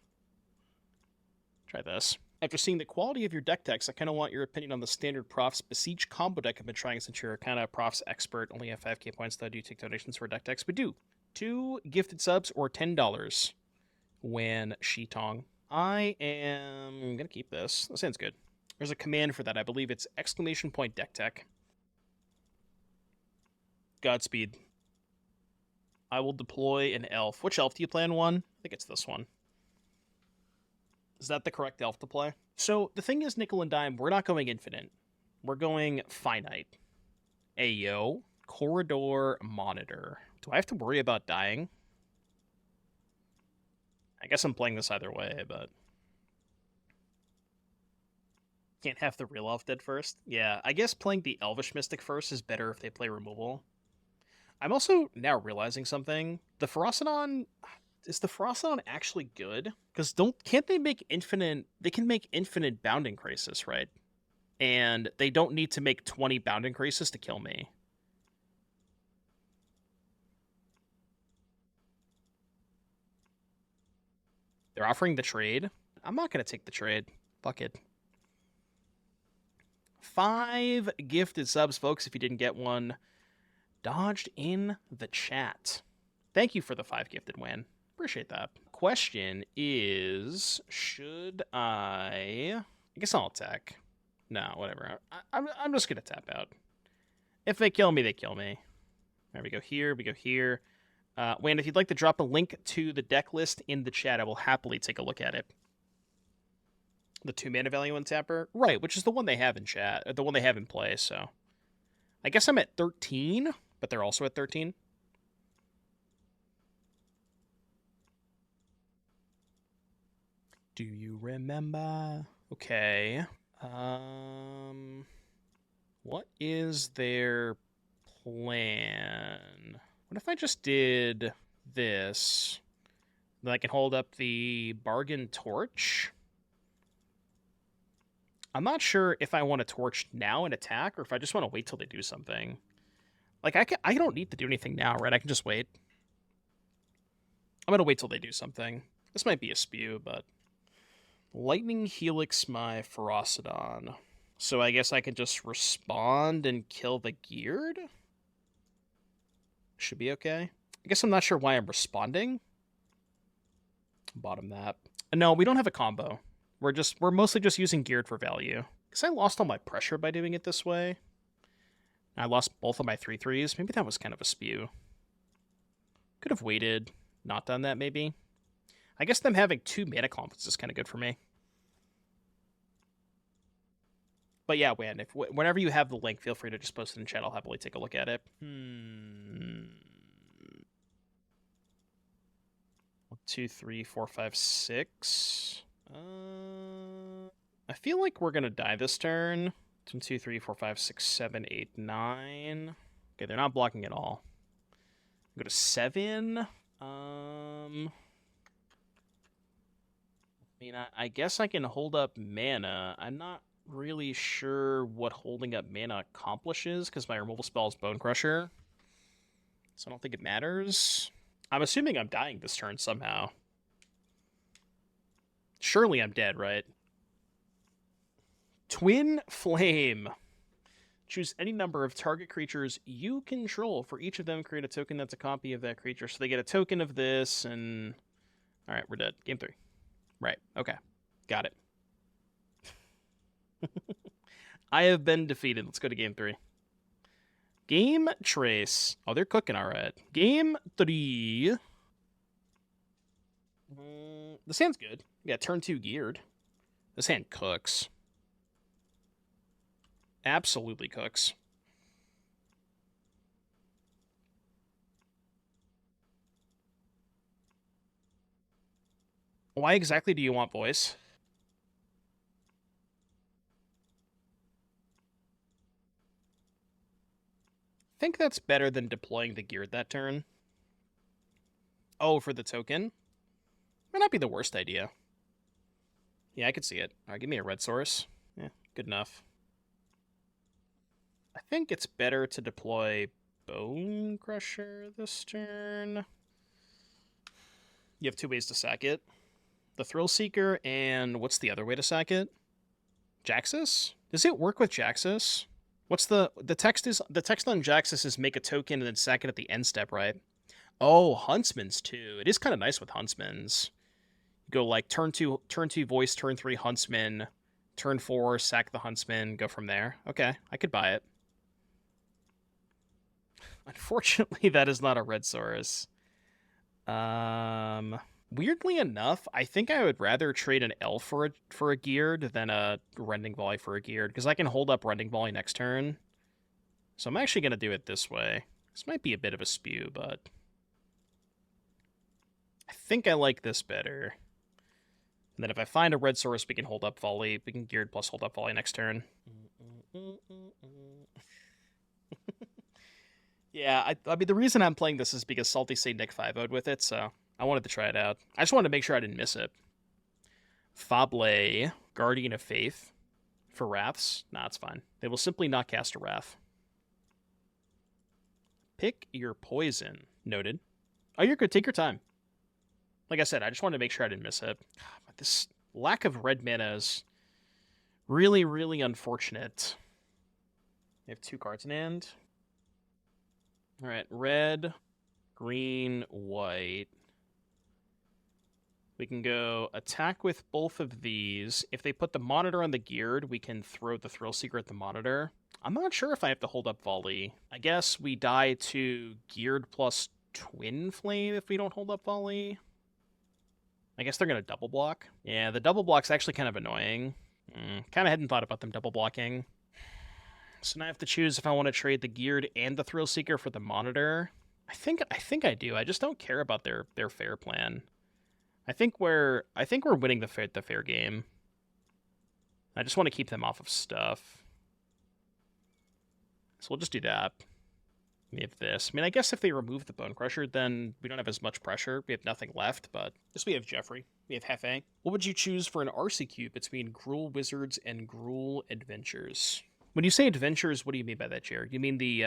Try this. After seeing the quality of your deck text, I kind of want your opinion on the standard Profs Besiege combo deck I've been trying since you're kind of Profs expert. Only have 5k points, though. Do you take donations for deck text? We do. 2 gifted subs or $10 when Shitong. I am going to keep this. That sounds good. There's a command for that. I believe it's !deck tech. Godspeed. I will deploy an elf. Which elf do you play on one? I think it's this one. Is that the correct elf to play? So the thing is, nickel and dime, we're not going infinite. We're going finite. Ayo. Corridor Monitor. Do I have to worry about dying? I guess I'm playing this either way, but... can't have the real elf dead first? Yeah, I guess playing the Elvish Mystic first is better if they play removal. I'm also now realizing something. The Ferocidon... is the Ferocidon actually good? Because can't they make infinite... they can make infinite Bounding Crisis, right? And they don't need to make 20 Bounding Crisis to kill me. They're offering the trade. I'm not going to take the trade. Fuck it. 5 gifted subs, folks, if you didn't get one. Dodged in the chat. Thank you for the 5 gifted, Wan. Appreciate that. Question is, should I guess I'll attack. No, whatever. I'm just going to tap out. If they kill me, they kill me. There we go here. We go here. Wayne, if you'd like to drop a link to the deck list in the chat, I will happily take a look at it. The 2-mana value on Tapper? Right, which is the one they have in chat, or the one they have in play, so. I guess I'm at 13, but they're also at 13. Do you remember? Okay. What is their plan? What if I just did this? Then I can hold up the Bargain Torch. I'm not sure if I want to torch now and attack, or if I just want to wait till they do something. Like, I don't need to do anything now, right? I can just wait. I'm going to wait till they do something. This might be a spew, but... Lightning Helix my Ferocidon. So I guess I can just respond and kill the Ghired? Should be okay. I guess I'm not sure why I'm responding. Bottom that. No, we don't have a combo. We're mostly just using Ghired for value. Because I lost all my pressure by doing it this way. I lost both of my 3/3s. Maybe that was kind of a spew. Could have waited, not done that maybe. I guess them having 2 mana conflicts is kind of good for me. But yeah, whenever you have the link, feel free to just post it in chat. I'll happily take a look at it. 1, 2, 3, 4, 5, 6. I feel like we're gonna die this turn. 1, 2, 3, 4, 5, 6, 7, 8, 9. Okay, they're not blocking at all. Go to 7. I guess I can hold up mana. I'm not really sure what holding up mana accomplishes, because my removal spell is Bonecrusher. So I don't think it matters. I'm assuming I'm dying this turn somehow. Surely I'm dead, right? Twin Flame. Choose any number of target creatures you control. For each of them, create a token that's a copy of that creature. So they get a token of this, and... Alright, we're dead. Game 3. Right, okay. Got it. I have been defeated. Let's go to game 3. Game Trace. Oh, they're cooking all right. Game 3. This hand's good. Yeah, turn 2 Ghired. This hand cooks. Absolutely cooks. Why exactly do you want voice? I think that's better than deploying the Ghired that turn. Oh, for the token? Might not be the worst idea. Yeah, I could see it. All right, give me a red source. Yeah, good enough. I think it's better to deploy Bonecrusher this turn. You have 2 ways to sack it. The Thrill Seeker, and what's the other way to sack it? Jaxis? Does it work with Jaxis? What's the text on Jaxis is make a token and then sack it at the end step, right? Oh, Huntsman's too. It is kind of nice with Huntsman's. You go like turn 2 voice, turn 3 Huntsman, turn 4 sack the Huntsman, go from there. Okay, I could buy it. Unfortunately, that is not a red source. Weirdly enough, I think I would rather trade an Elf for a Ghired than a Rending Volley for a Ghired, because I can hold up Rending Volley next turn. So I'm actually going to do it this way. This might be a bit of a spew, but I think I like this better. And then if I find a red source, we can hold up Volley. We can Ghired plus hold up Volley next turn. Yeah, I mean, the reason I'm playing this is because SaltySaintNick 5-0'd with it, so I wanted to try it out. I just wanted to make sure I didn't miss it. Fable, Guardian of Faith. For Wraths? Nah, it's fine. They will simply not cast a Wrath. Pick your poison. Noted. Oh, you're good. Take your time. Like I said, I just wanted to make sure I didn't miss it. But this lack of red mana is really, really unfortunate. We have 2 cards in hand. Alright, red, green, white. We can go attack with both of these. If they put the monitor on the Ghired, we can throw the Thrill Seeker at the monitor. I'm not sure if I have to hold up Volley. I guess we die to Ghired plus Twin Flame if we don't hold up Volley. I guess they're going to double block. Yeah, the double block's actually kind of annoying. Kind of hadn't thought about them double blocking. So now I have to choose if I want to trade the Ghired and the Thrill Seeker for the monitor. I think I do. I just don't care about their fair plan. I think we're winning the fair game. I just want to keep them off of stuff. So we'll just do that. We have this. I mean, I guess if they remove the Bonecrusher, then we don't have as much pressure. We have nothing left, but just we have Jeffrey. We have Hefe. What would you choose for an RCQ between Gruul Wizards and Gruul Adventures? When you say adventures, what do you mean by that, Jared? You mean the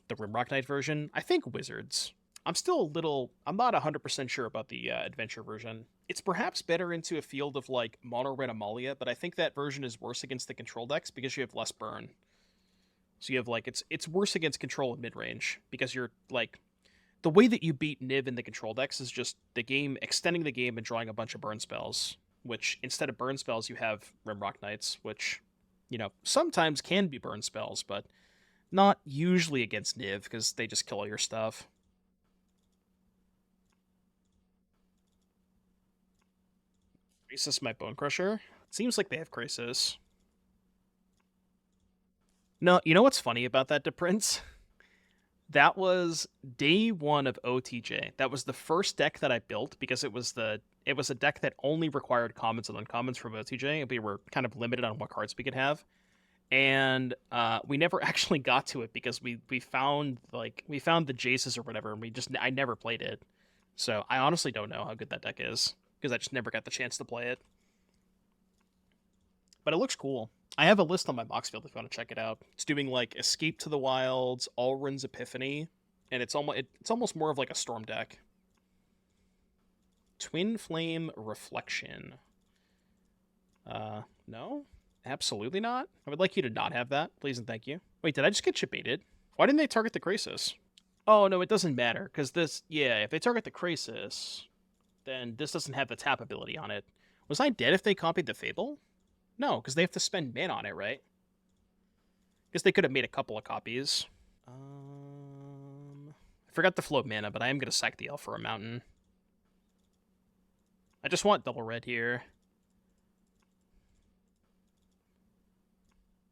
Rimrock Knight version? I think Wizards. I'm not 100% sure about the adventure version. It's perhaps better into a field of, like, mono red Amalia, but I think that version is worse against the control decks because you have less burn. So you have, like, it's worse against control in mid-range because you're, like, the way that you beat Niv in the control decks is just extending the game and drawing a bunch of burn spells, which instead of burn spells, you have Rimrock Knights, which, you know, sometimes can be burn spells, but not usually against Niv because they just kill all your stuff. Crisis my Bonecrusher? Seems like they have Crisis. No, you know what's funny about that, DePrince? That was day one of OTJ. That was the first deck that I built because it was a deck that only required commons and uncommons from OTJ, and we were kind of limited on what cards we could have. And we never actually got to it because we found the Jaxis or whatever, and I never played it. So I honestly don't know how good that deck is because I just never got the chance to play it. But it looks cool. I have a list on my box field if you want to check it out. It's doing, like, Escape to the Wilds, Alrund's Epiphany, and it's almost more of like a Storm deck. Twin Flame Reflection. No? Absolutely not? I would like you to not have that, please and thank you. Wait, did I just get chip baited? Why didn't they target the Crisis? Oh, no, it doesn't matter, because if they target the Crisis, then this doesn't have the tap ability on it. Was I dead if they copied the Fable? No, because they have to spend mana on it, right? Because they could have made a couple of copies. I forgot to float mana, but I am going to sack the elf for a mountain. I just want double red here.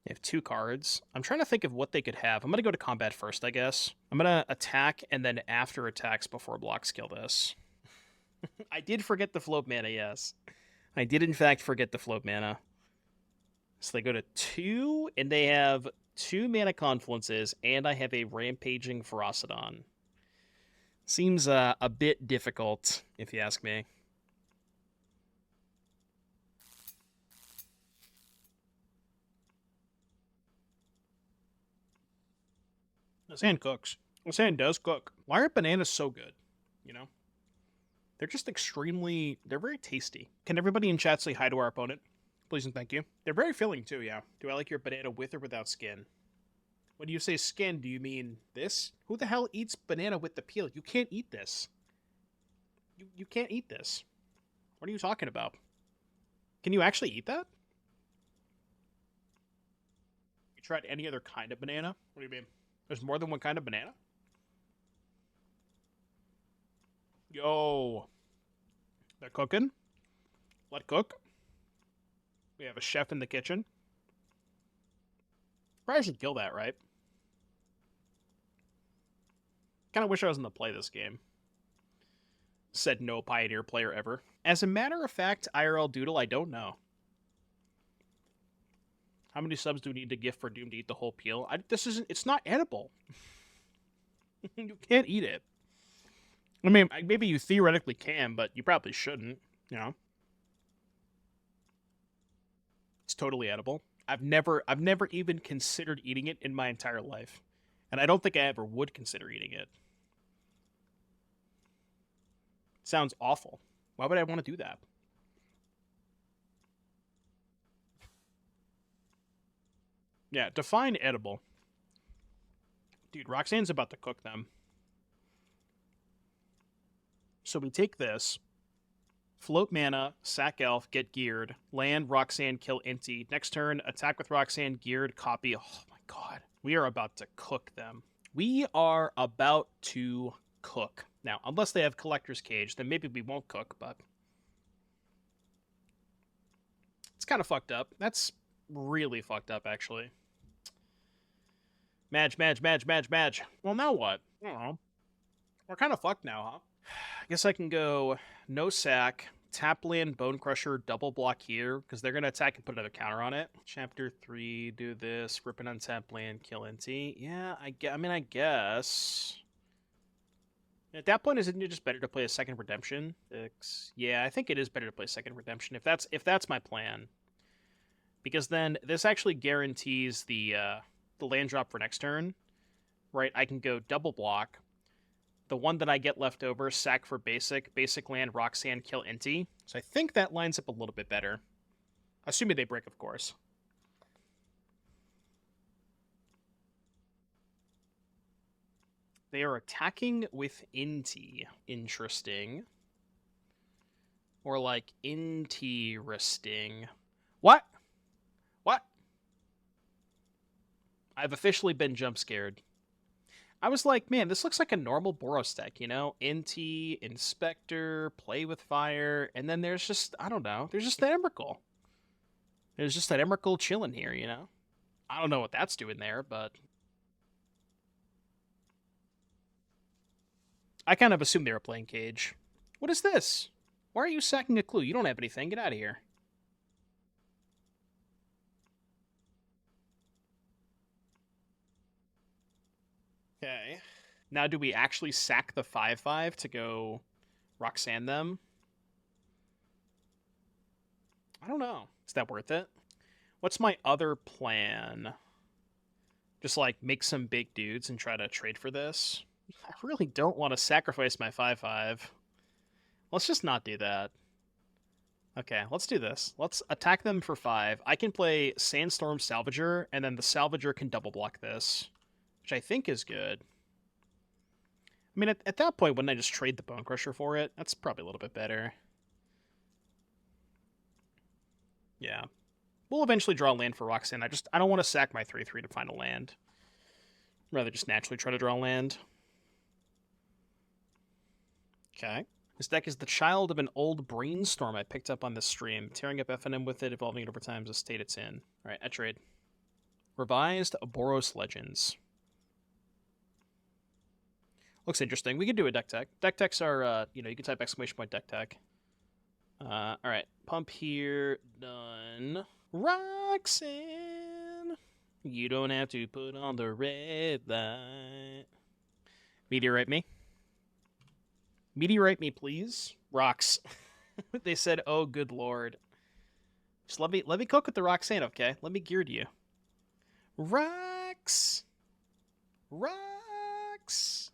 They have 2 cards. I'm trying to think of what they could have. I'm going to go to combat first, I guess. I'm going to attack, and then after attacks before blocks kill this. I did forget the float mana, yes. I did, in fact, forget the float mana. So they go to 2, and they have 2 mana confluences, and I have a Rampaging Ferocidon. Seems a bit difficult, if you ask me. This hand cooks. This hand does cook. Why are bananas so good? You know? They're just they're very tasty. Can everybody in chat say hi to our opponent? Please and thank you. They're very filling too, yeah. Do I like your banana with or without skin? When you say skin, do you mean this? Who the hell eats banana with the peel? You can't eat this. You can't eat this. What are you talking about? Can you actually eat that? You tried any other kind of banana? What do you mean? There's more than one kind of banana? Yo. They're cooking. Let cook. We have a chef in the kitchen. Probably should kill that, right? Kind of wish I was in the play this game. Said no Pioneer player ever. As a matter of fact, IRL Doodle, I don't know. How many subs do we need to give for Doom to eat the whole peel? It's not edible. You can't eat it. I mean, maybe you theoretically can, but you probably shouldn't, you know? It's totally edible. I've never even considered eating it in my entire life. And I don't think I ever would consider eating it. It sounds awful. Why would I want to do that? Yeah, define edible. Dude, Roxanne's about to cook them. So we take this, float mana, sack elf, get geared, land, Roxanne, kill Inti. Next turn, attack with Roxanne, geared, copy. Oh my god. We are about to cook them. We are about to cook. Now, unless they have Collector's Cage, then maybe we won't cook, but it's kind of fucked up. That's really fucked up, actually. Madge. Well, now what? I don't know. We're kind of fucked now, huh? I guess I can go no sack, tap land, Bonecrusher, double block here, because they're going to attack and put another counter on it. Chapter 3, do this, rip an untap land, kill NT. Yeah, I mean, I guess. At that point, isn't it just better to play a second Redemption? 6. Yeah, I think it is better to play second Redemption if that's my plan. Because then this actually guarantees the land drop for next turn, right? I can go double block. The one that I get left over, sack for basic land, Roxanne, kill Inti. So I think that lines up a little bit better. Assuming they break, of course. They are attacking with Inti. Interesting. Or like, interesting. What? What? I've officially been jump scared. I was like, man, this looks like a normal Boros deck, you know? Inti, Inspector, Play with Fire, and then there's just, I don't know, there's just that Emrakul. There's just that Emrakul chilling here, you know? I don't know what that's doing there, but I kind of assumed they were playing Cage. What is this? Why are you sacking a clue? You don't have anything. Get out of here. Okay. Now, do we actually sack the 5/5 to go Roxanne them? I don't know. Is that worth it? What's my other plan? Just like make some big dudes and try to trade for this? I really don't want to sacrifice my 5/5. Let's just not do that. Okay, let's do this. Let's attack them for 5. I can play Sandstorm Salvager, and then the Salvager can double block this, which I think is good. I mean, at that point, wouldn't I just trade the Bonecrusher for it? That's probably a little bit better. Yeah. We'll eventually draw land for Roxanne. I don't want to sack my 3/3 to find a land. I'd rather just naturally try to draw land. Okay. This deck is the child of an old brainstorm I picked up on this stream. Tearing up FNM with it, evolving it over time is the state it's in. Alright, I trade. Revised Boros Legends. Looks interesting. We could do a deck tech. Deck techs are, you can type exclamation point deck tech. Alright. Pump here. Done. Roxanne! You don't have to put on the red light. Meteorite me. Meteorite me, please. Rocks. They said, oh, good lord. Just let me cook with the Roxanne, okay? Let me gear to you. Rocks! Rocks!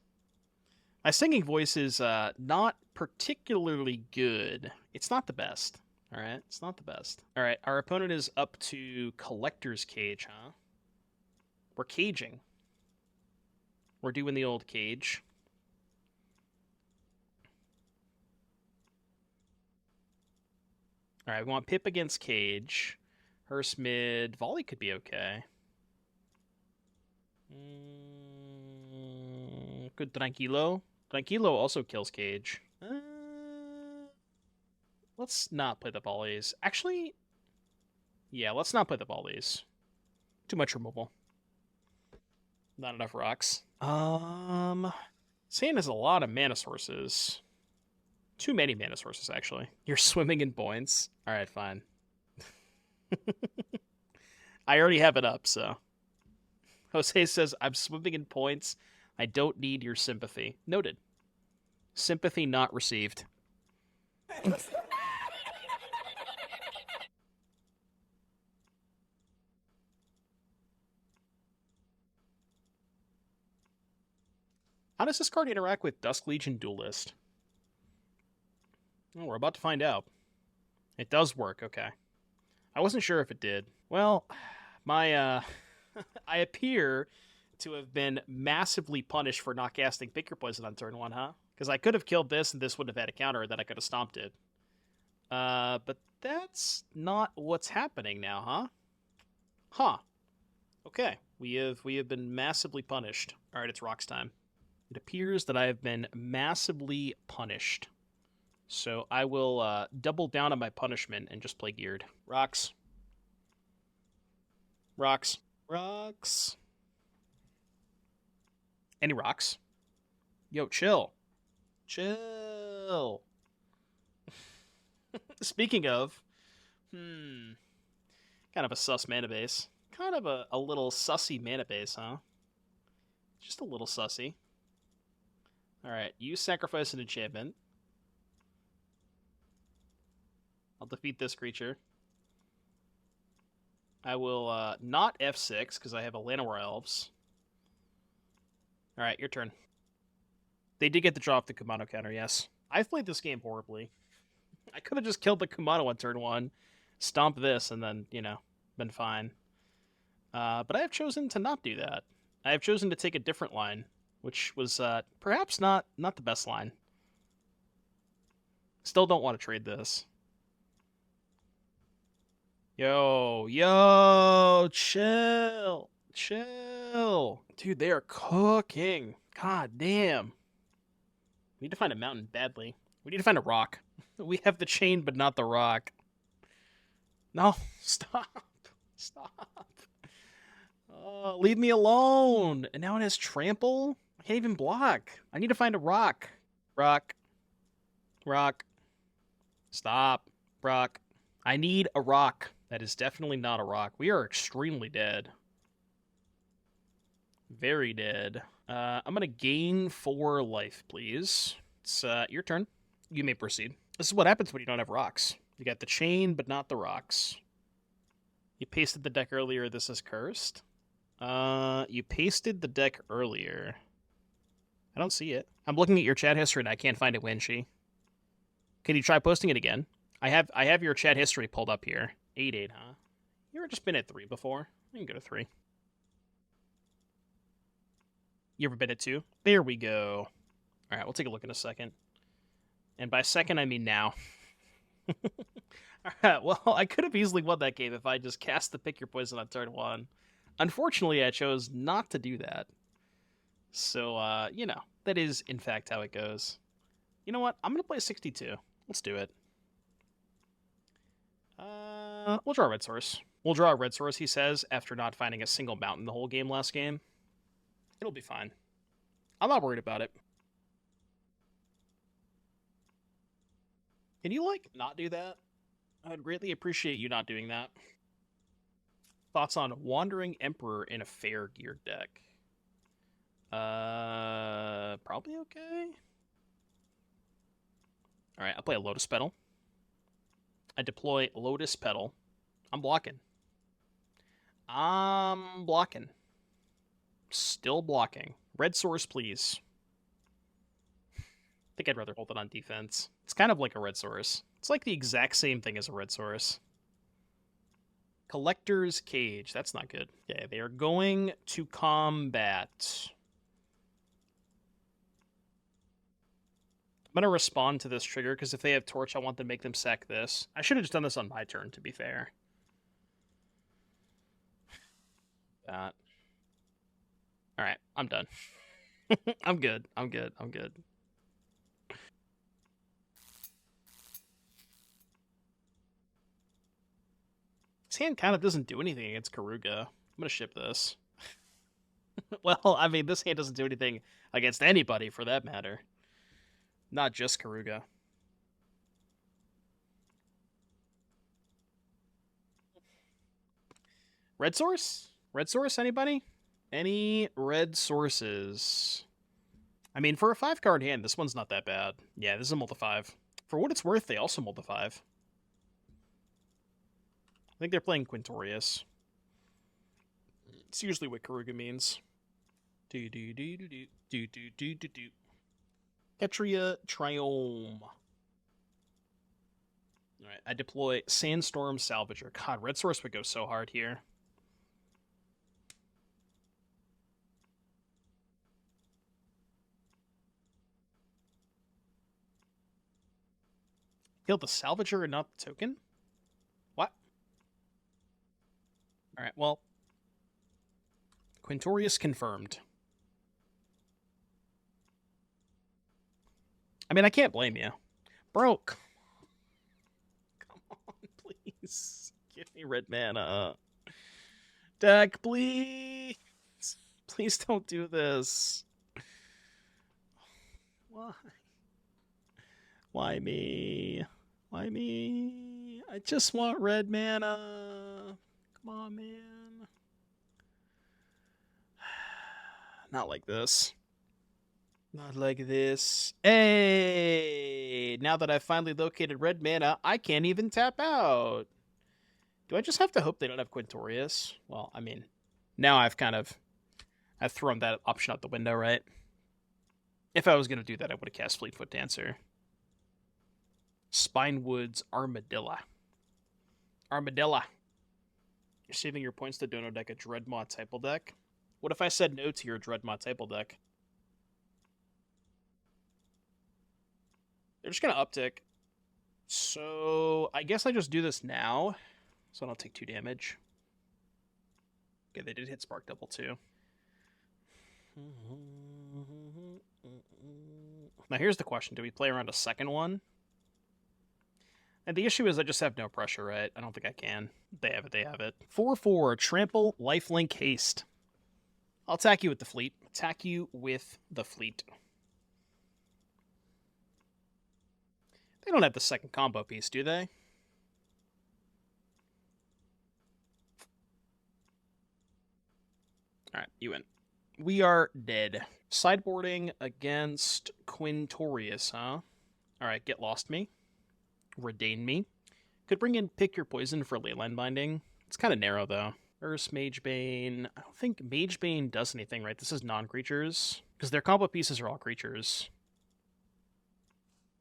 My singing voice is not particularly good. It's not the best. Alright? It's not the best. Alright, our opponent is up to Collector's Cage, huh? We're caging. We're doing the old cage. Alright, we want Pip against Cage. Hearst mid. Volley could be okay. Good Tranquilo. Tranquilo also kills Cage. Let's not play the volleys. Actually, yeah, let's not play the volleys. Too much removal. Not enough rocks. Sand has a lot of mana sources. Too many mana sources, actually. You're swimming in points. Alright, fine. I already have it up, so. Jose says, I'm swimming in points. I don't need your sympathy. Noted. Sympathy not received. How does this card interact with Dusk Legion Duelist? Oh, we're about to find out. It does work, okay. I wasn't sure if it did. Well, my, I appear to have been massively punished for not casting Pick Your Poison on turn 1, huh? Because I could have killed this and this would have had a counter, then I could have stomped it. But that's not what's happening now, huh? Huh. Okay. We have been massively punished. Alright, it's Rocks time. It appears that I have been massively punished. So I will double down on my punishment and just play Ghired. Rocks. Rocks. Rocks. Any rocks? Yo, chill. Chill. Speaking of, kind of a sus mana base. Kind of a little sussy mana base, huh? Just a little sussy. Alright, you sacrifice an enchantment. I'll defeat this creature. I will not F6 because I have a Llanowar Elves. Alright, your turn. They did get the draw off the Kumano counter, yes. I've played this game horribly. I could have just killed the Kumano on turn 1, stomped this, and then, you know, been fine. But I have chosen to not do that. I have chosen to take a different line, which was perhaps not the best line. Still don't want to trade this. Yo, chill. Dude, they are cooking. God damn. We need to find a mountain badly. We need to find a rock. We have the chain, but not the rock. No, stop. Oh, leave me alone. And now it has trample? I can't even block. I need to find a rock. Rock. Stop. Rock. I need a rock. That is definitely not a rock. We are extremely dead. Very dead. I'm going to gain 4 life, please. It's your turn. You may proceed. This is what happens when you don't have rocks. You got the chain, but not the rocks. You pasted the deck earlier. This is cursed. You pasted the deck earlier. I don't see it. I'm looking at your chat history and I can't find it, Winchi. Can you try posting it again? I have your chat history pulled up here. 8-8, huh? You ever just been at 3 before? I can go to 3. You ever been at 2? There we go. All right, we'll take a look in a second. And by second, I mean now. All right, well, I could have easily won that game if I just cast the Pick Your Poison on turn 1. Unfortunately, I chose not to do that. So, you know, that is, in fact, how it goes. You know what? I'm going to play 62. Let's do it. We'll draw a red source. We'll draw a red source, he says, after not finding a single mountain the whole game last game. It'll be fine. I'm not worried about it. Can you, like, not do that? I'd greatly appreciate you not doing that. Thoughts on Wandering Emperor in a fair geared deck? Probably okay. Alright, I'll play a Lotus Petal. I deploy Lotus Petal. I'm blocking. Still blocking. Red source, please. I think I'd rather hold it on defense. It's kind of like a red source. It's like the exact same thing as a red source. Collector's Cage. That's not good. Okay, they are going to combat. I'm going to respond to this trigger, because if they have Torch, I want to make them sack this. I should have just done this on my turn, to be fair. That. Alright, I'm done. I'm good. This hand kind of doesn't do anything against Karuga. I'm going to ship this. Well, I mean, this hand doesn't do anything against anybody, for that matter. Not just Karuga. Red source? Red source, anybody? Any red sources? I mean, for a 5-card hand, this one's not that bad. Yeah, this is a multi-5. For what it's worth, they also multi-5. I think they're playing Quintorious. It's usually what Karuga means. Ketria Triome. Alright, I deploy Sandstorm Salvager. God, red source would go so hard here. Kill the Salvager and not the token? What? Alright, well. Quintorious confirmed. I mean, I can't blame you. Bro, come on, please. Give me red mana. Deck, please. Please don't do this. Why? Why me? Why me? I just want red mana. Come on, man. Not like this. Not like this. Hey! Now that I've finally located red mana, I can't even tap out. Do I just have to hope they don't have Quintorious? Well, I mean, now I've thrown that option out the window, right? If I was going to do that, I would have cast Fleetfoot Dancer. Spinewood's Armadillo. Armadillo. You're saving your points to dono deck a Dreadmaw Typal deck? What if I said no to your Dreadmaw Typal deck? They're just going to uptick. So I guess I just do this now, so I don't take 2 damage. Okay, they did hit Spark Double too. Now here's the question. Do we play around a second one? And the issue is I just have no pressure, right? I don't think I can. They have it, they have it. 4/4, Trample, Lifelink, Haste. I'll attack you with the fleet. Attack you with the fleet. They don't have the second combo piece, do they? Alright, you win. We are dead. Sideboarding against Quintorious, huh? Alright, get lost me. Redain me. Could bring in Pick Your Poison for Leyline Binding. It's kind of narrow, though. Curse, Magebane. I don't think Magebane does anything, right? This is non-creatures. Because their combo pieces are all creatures.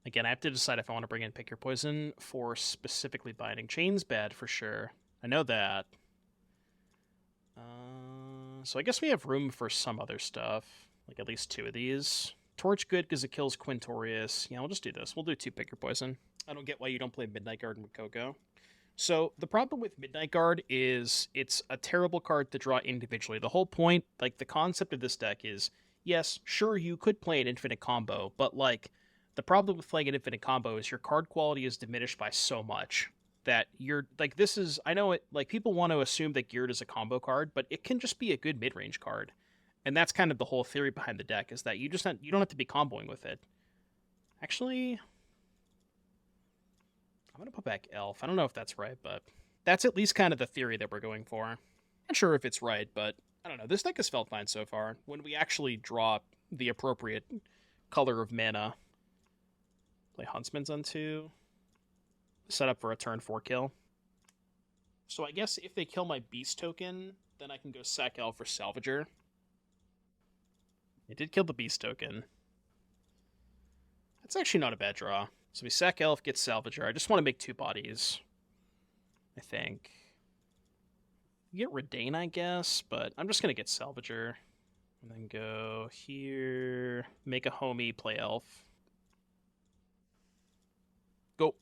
Again, I have to decide if I want to bring in Pick Your Poison for specifically binding. Chain's bad for sure. I know that. So I guess we have room for some other stuff. Like at least 2 of these. Torch good because it kills Quintorious. Yeah, we'll just do this. We'll do 2 Pick Your Poison. I don't get why you don't play Midnight Guard with Coco. So the problem with Midnight Guard is it's a terrible card to draw individually. The whole point, like the concept of this deck is, yes, sure, you could play an infinite combo, but like the problem with playing an infinite combo is your card quality is diminished by so much that you're like, this is, I know it, like people want to assume that Ghired is a combo card, but it can just be a good mid-range card. And that's kind of the whole theory behind the deck is that you don't have to be comboing with it. Actually, I'm going to put back Elf. I don't know if that's right, but that's at least kind of the theory that we're going for. Not sure if it's right, but I don't know. This deck has felt fine so far. When we actually draw the appropriate color of mana. Play Huntsman's on 2. Set up for a turn 4 kill. So I guess if they kill my Beast token, then I can go sack Elf for Salvager. It did kill the Beast token. That's actually not a bad draw. So we sack Elf, get Salvager. I just want to make 2 bodies, I think. You get Redain, I guess, but I'm just going to get Salvager. And then go here, make a homie, play Elf. Go.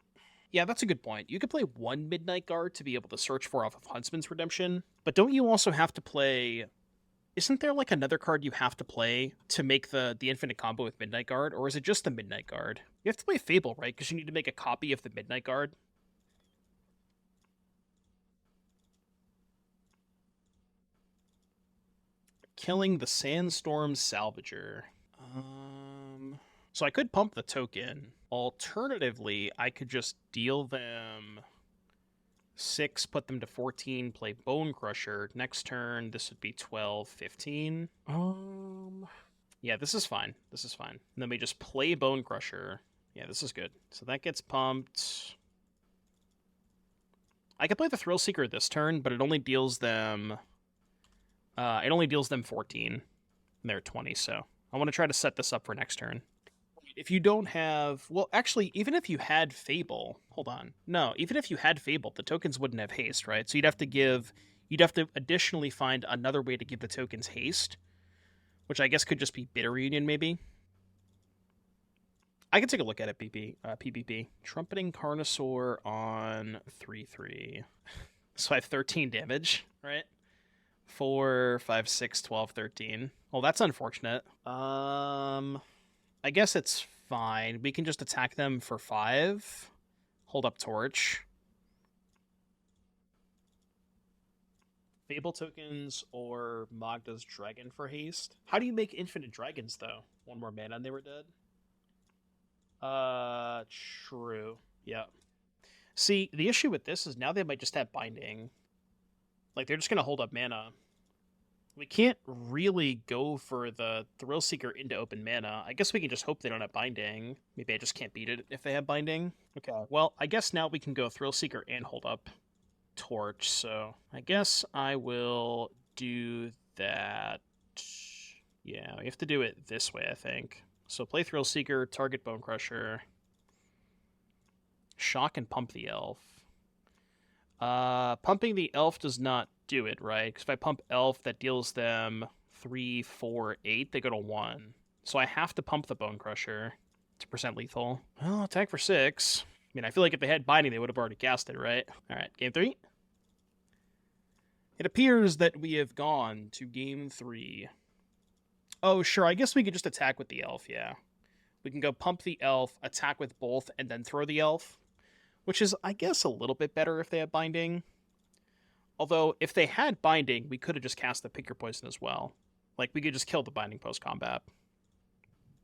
Yeah, that's a good point. You could play 1 Midnight Guard to be able to search for off of Huntsman's Redemption, but don't you also have to play... Isn't there like another card you have to play to make the infinite combo with Midnight Guard, or is it just the Midnight Guard? You have to play Fable, right? Because you need to make a copy of the Midnight Guard. Killing the Sandstorm Salvager. So I could pump the token. Alternatively, I could just deal them 6, put them to 14, play Bonecrusher. Next turn, this would be 12, 15. Yeah, this is fine. This is fine. And then we just play Bonecrusher. Yeah, this is good. So that gets pumped. I could play the Thrill Seeker this turn, but it only deals them... 14. And they're 20, so I want to try to set this up for next turn. If you don't have... Well, actually, even if you had Fable... Hold on. No, even if you had Fable, the tokens wouldn't have haste, right? So you'd have to additionally find another way to give the tokens haste, which I guess could just be Bitter Reunion, maybe. I can take a look at it, PvP. Trumpeting Carnosaur on 3/3. So I have 13 damage, right? 4, 5, 6, 12, 13. Oh, that's unfortunate. I guess it's fine. We can just attack them for 5. Hold up Torch. Fable tokens or Magda's Dragon for haste. How do you make infinite dragons, though? 1 more mana and they were dead? True. Yeah. See, the issue with this is now they might just have binding. Like, they're just going to hold up mana. We can't really go for the Thrill Seeker into open mana. I guess we can just hope they don't have Binding. Maybe I just can't beat it if they have Binding. Okay, well, I guess now we can go Thrill Seeker and hold up Torch, so I guess I will do that. Yeah, we have to do it this way, I think. So play Thrill Seeker, target Bonecrusher, shock and pump the elf. Pumping the elf does not do it, right? Because if I pump elf, that deals them 3, 4, 8. They go to 1. So I have to pump the Bonecrusher to percent lethal. Well, attack for 6. I mean, I feel like if they had Binding, they would have already cast it, right? All right, game 3. It appears that we have gone to game 3. Oh, sure, I guess we could just attack with the elf, yeah. We can go pump the elf, attack with both, and then throw the elf. Which is, I guess, a little bit better if they have Binding. Although, if they had Binding, we could have just cast the Pick Your Poison as well. Like, we could just kill the Binding post-combat.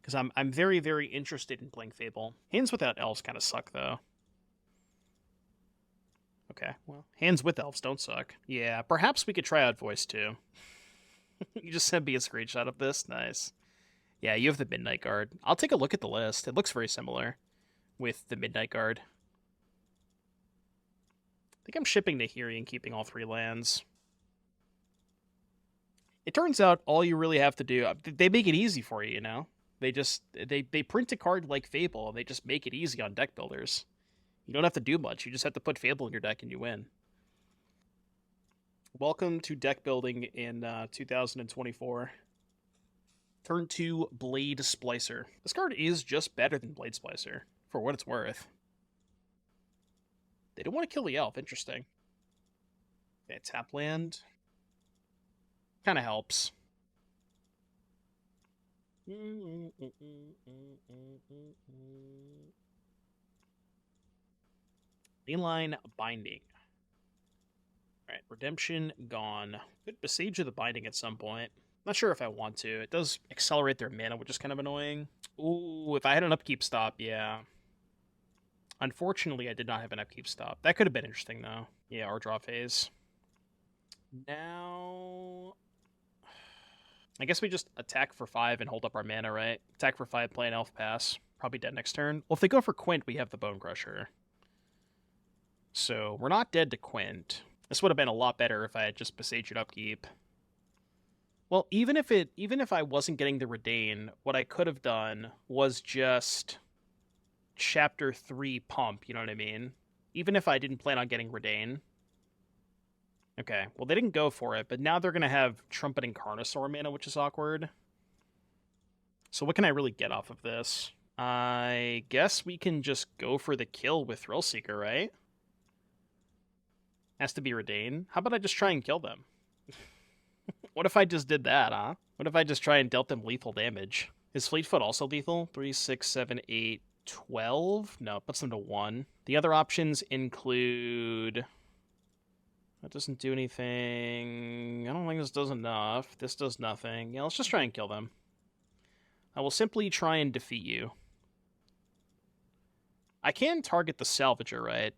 Because I'm very, very interested in playing Fable. Hands without elves kind of suck, though. Okay, well, hands with elves don't suck. Yeah, perhaps we could try out Voice, too. You just sent me a screenshot of this? Nice. Yeah, you have the Midnight Guard. I'll take a look at the list. It looks very similar with the Midnight Guard. I think I'm shipping Nahiri and keeping all 3 lands. It turns out all you really have to do, they make it easy for you, you know? They print a card like Fable, and they just make it easy on deck builders. You don't have to do much. You just have to put Fable in your deck and you win. Welcome to deck building in 2024. Turn 2, Blade Splicer. This card is just better than Blade Splicer, for what it's worth. They don't want to kill the elf. Interesting. Okay, tap land. Kind of helps. Mainline Binding. Alright, Redemption gone. Could Boseiju the Binding at some point. Not sure if I want to. It does accelerate their mana, which is kind of annoying. Ooh, if I had an upkeep stop, yeah. Unfortunately, I did not have an upkeep stop. That could have been interesting, though. Yeah, our draw phase. Now... I guess we just attack for 5 and hold up our mana, right? Attack for 5, play an elf pass. Probably dead next turn. Well, if they go for Quint, we have the Bonecrusher. So, we're not dead to Quint. This would have been a lot better if I had just Boseiju upkeep. Well, even if I wasn't getting the Redain, what I could have done was just... Chapter 3 pump, you know what I mean? Even if I didn't plan on getting Redain. Okay, well, they didn't go for it, but now they're going to have Trumpeting Carnosaur mana, which is awkward. So what can I really get off of this? I guess we can just go for the kill with Thrill Seeker, right? Has to be Redain. How about I just try and kill them? What if I just did that, huh? What if I just try and dealt them lethal damage? Is Fleetfoot also lethal? 3, 6, 7, 8... 12? No, it puts them to 1. The other options include... That doesn't do anything. I don't think this does enough. This does nothing. Yeah, let's just try and kill them. I will simply try and defeat you. I can target the Salvager, right?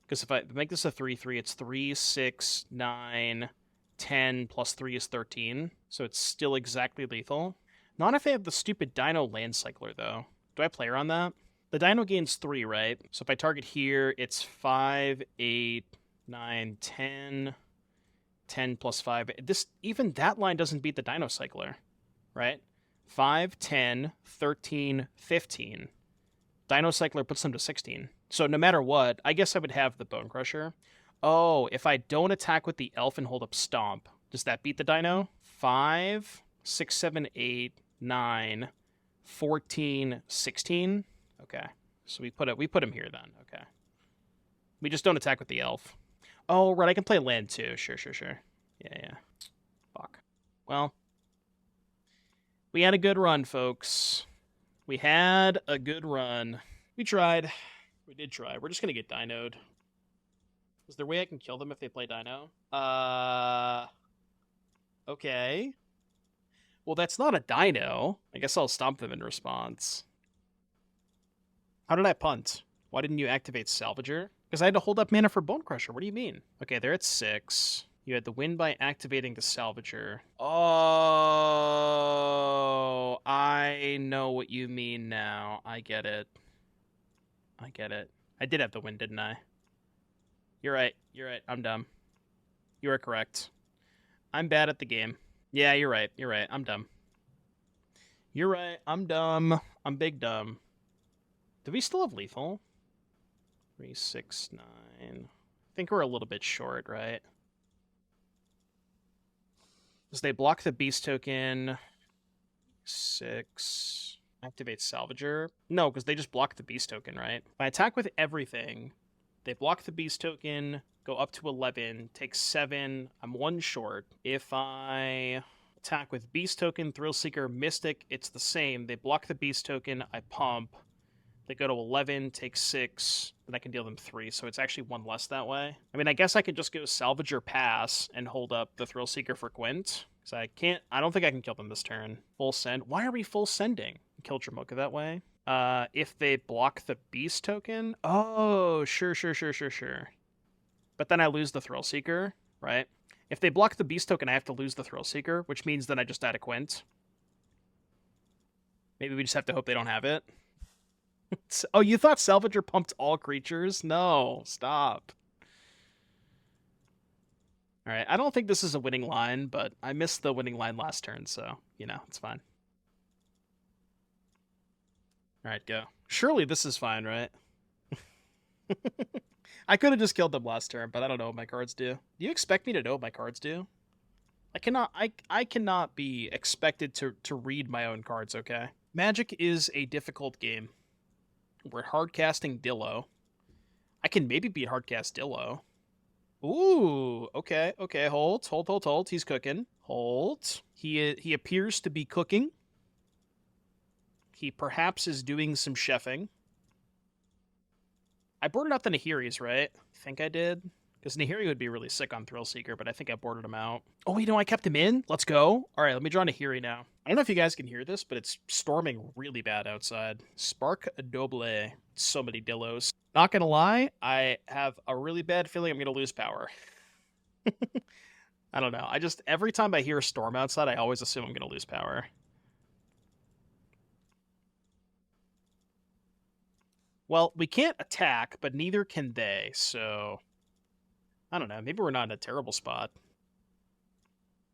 Because if I make this a 3-3, it's 3, 6, 9, 10, plus 3 is 13. So it's still exactly lethal. Not if they have the stupid Dino Land Cycler, though. Do I play around that? The Dino gains 3, right? So if I target here, it's 5, 8, 9, 10, 10 plus 5. Even that line doesn't beat the Dino Cycler, right? 5, 10, 13, 15. Dino Cycler puts them to 16. So no matter what, I guess I would have the Bonecrusher. Oh, if I don't attack with the Elf and hold up Stomp, does that beat the Dino? 5, 6, 7, 8, 9... 14, 16. Okay. So we put him here then. Okay. We just don't attack with the elf. Oh, right, I can play land too. Sure. Yeah. Fuck. Well, we had a good run, folks. We had a good run. We tried. We did try. We're just gonna get dinoed. Is there a way I can kill them if they play dino? Okay. Well, that's not a dino. I guess I'll stomp them in response. How did I punt? Why didn't you activate Salvager? Because I had to hold up mana for Bonecrusher. What do you mean? Okay, they're at 6. You had the win by activating the Salvager. Oh, I know what you mean now. I get it. I get it. I did have the win, didn't I? You're right. You're right. I'm dumb. You are correct. I'm bad at the game. Yeah, you're right. You're right. I'm dumb. You're right. I'm dumb. I'm big dumb. Do we still have lethal? 3, 6, 9. I think we're a little bit short, right? Because they block the beast token. 6. Activate Salvager. No, because they just block the beast token, right? If I attack with everything, they block the beast token, go up to 11, take 7. I'm 1 short. If I attack with beast token, Thrillseeker, Mystic, it's the same. They block the beast token, I pump. They go to 11, take 6, then I can deal them 3, so it's actually 1 less that way. I mean, I guess I could just go Salvager pass and hold up the Thrillseeker for Quint. So I don't think I can kill them this turn. Full send. Why are we full sending? Kill Troublemaker that way. If they block the beast token, oh, sure. But then I lose the Thrillseeker, right? If they block the beast token, I have to lose the Thrillseeker, which means that I just add a Quint. Maybe we just have to hope they don't have it. Oh, you thought Salvager pumped all creatures? No, stop. All right, I don't think this is a winning line, but I missed the winning line last turn, so, you know, it's fine. All right, go. Surely this is fine, right? I could have just killed them last turn, but I don't know what my cards do. Do you expect me to know what my cards do? I cannot be expected to read my own cards, okay? Magic is a difficult game. We're hardcasting Dillo. I can maybe beat hardcast Dillo. Ooh, okay, hold. He's cooking. Hold. He appears to be cooking. He perhaps is doing some chefing. I boarded out the Nahiris, right? I think I did. Because Nahiri would be really sick on Thrillseeker, but I think I boarded him out. Oh, you know, I kept him in? Let's go. All right, let me draw Nahiri now. I don't know if you guys can hear this, but it's storming really bad outside. Spark Doble. So many Dillos. Not gonna lie, I have a really bad feeling I'm gonna lose power. I don't know. Every time I hear a storm outside, I always assume I'm gonna lose power. Well, we can't attack, but neither can they, so... I don't know. Maybe we're not in a terrible spot.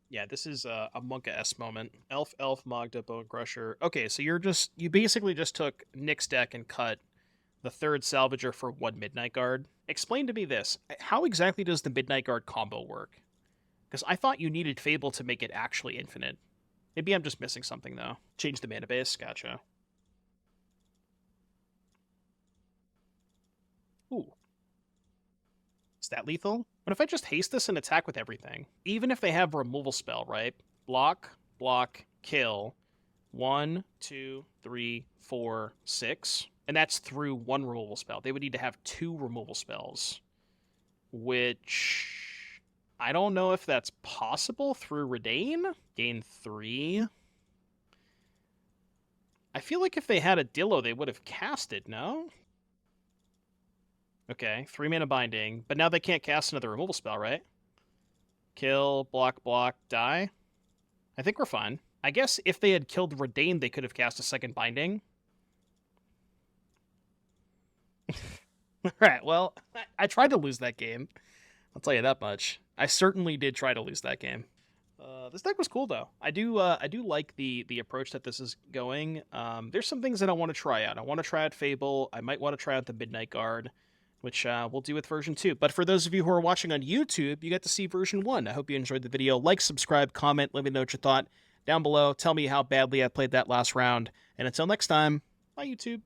Yeah, this is a Monka-esque moment. Elf, Magda, Bonecrusher. Okay, so you basically just took Nick's deck and cut the 3rd Salvager for 1 Midnight Guard. Explain to me this. How exactly does the Midnight Guard combo work? Because I thought you needed Fable to make it actually infinite. Maybe I'm just missing something, though. Change the mana base. Gotcha. Ooh. Is that lethal? What if I just haste this and attack with everything? Even if they have a removal spell, right? Block, kill. 1, 2, 3, 4, 6. And that's through 1 removal spell. They would need to have 2 removal spells. Which... I don't know if that's possible through Redain. Gain 3. I feel like if they had a Dillo, they would have cast it, no? Okay, 3 mana binding, but now they can't cast another removal spell, right? Kill, block, die. I think we're fine. I guess if they had killed Redain, they could have cast a second binding. Alright, well, I tried to lose that game. I'll tell you that much. I certainly did try to lose that game. This deck was cool, though. I do like the approach that this is going. There's some things that I want to try out. I want to try out Fable. I might want to try out the Midnight Guard, which we'll do with version 2. But for those of you who are watching on YouTube, you get to see version 1. I hope you enjoyed the video. Like, subscribe, comment, let me know what you thought down below. Tell me how badly I played that last round. And until next time, bye, YouTube.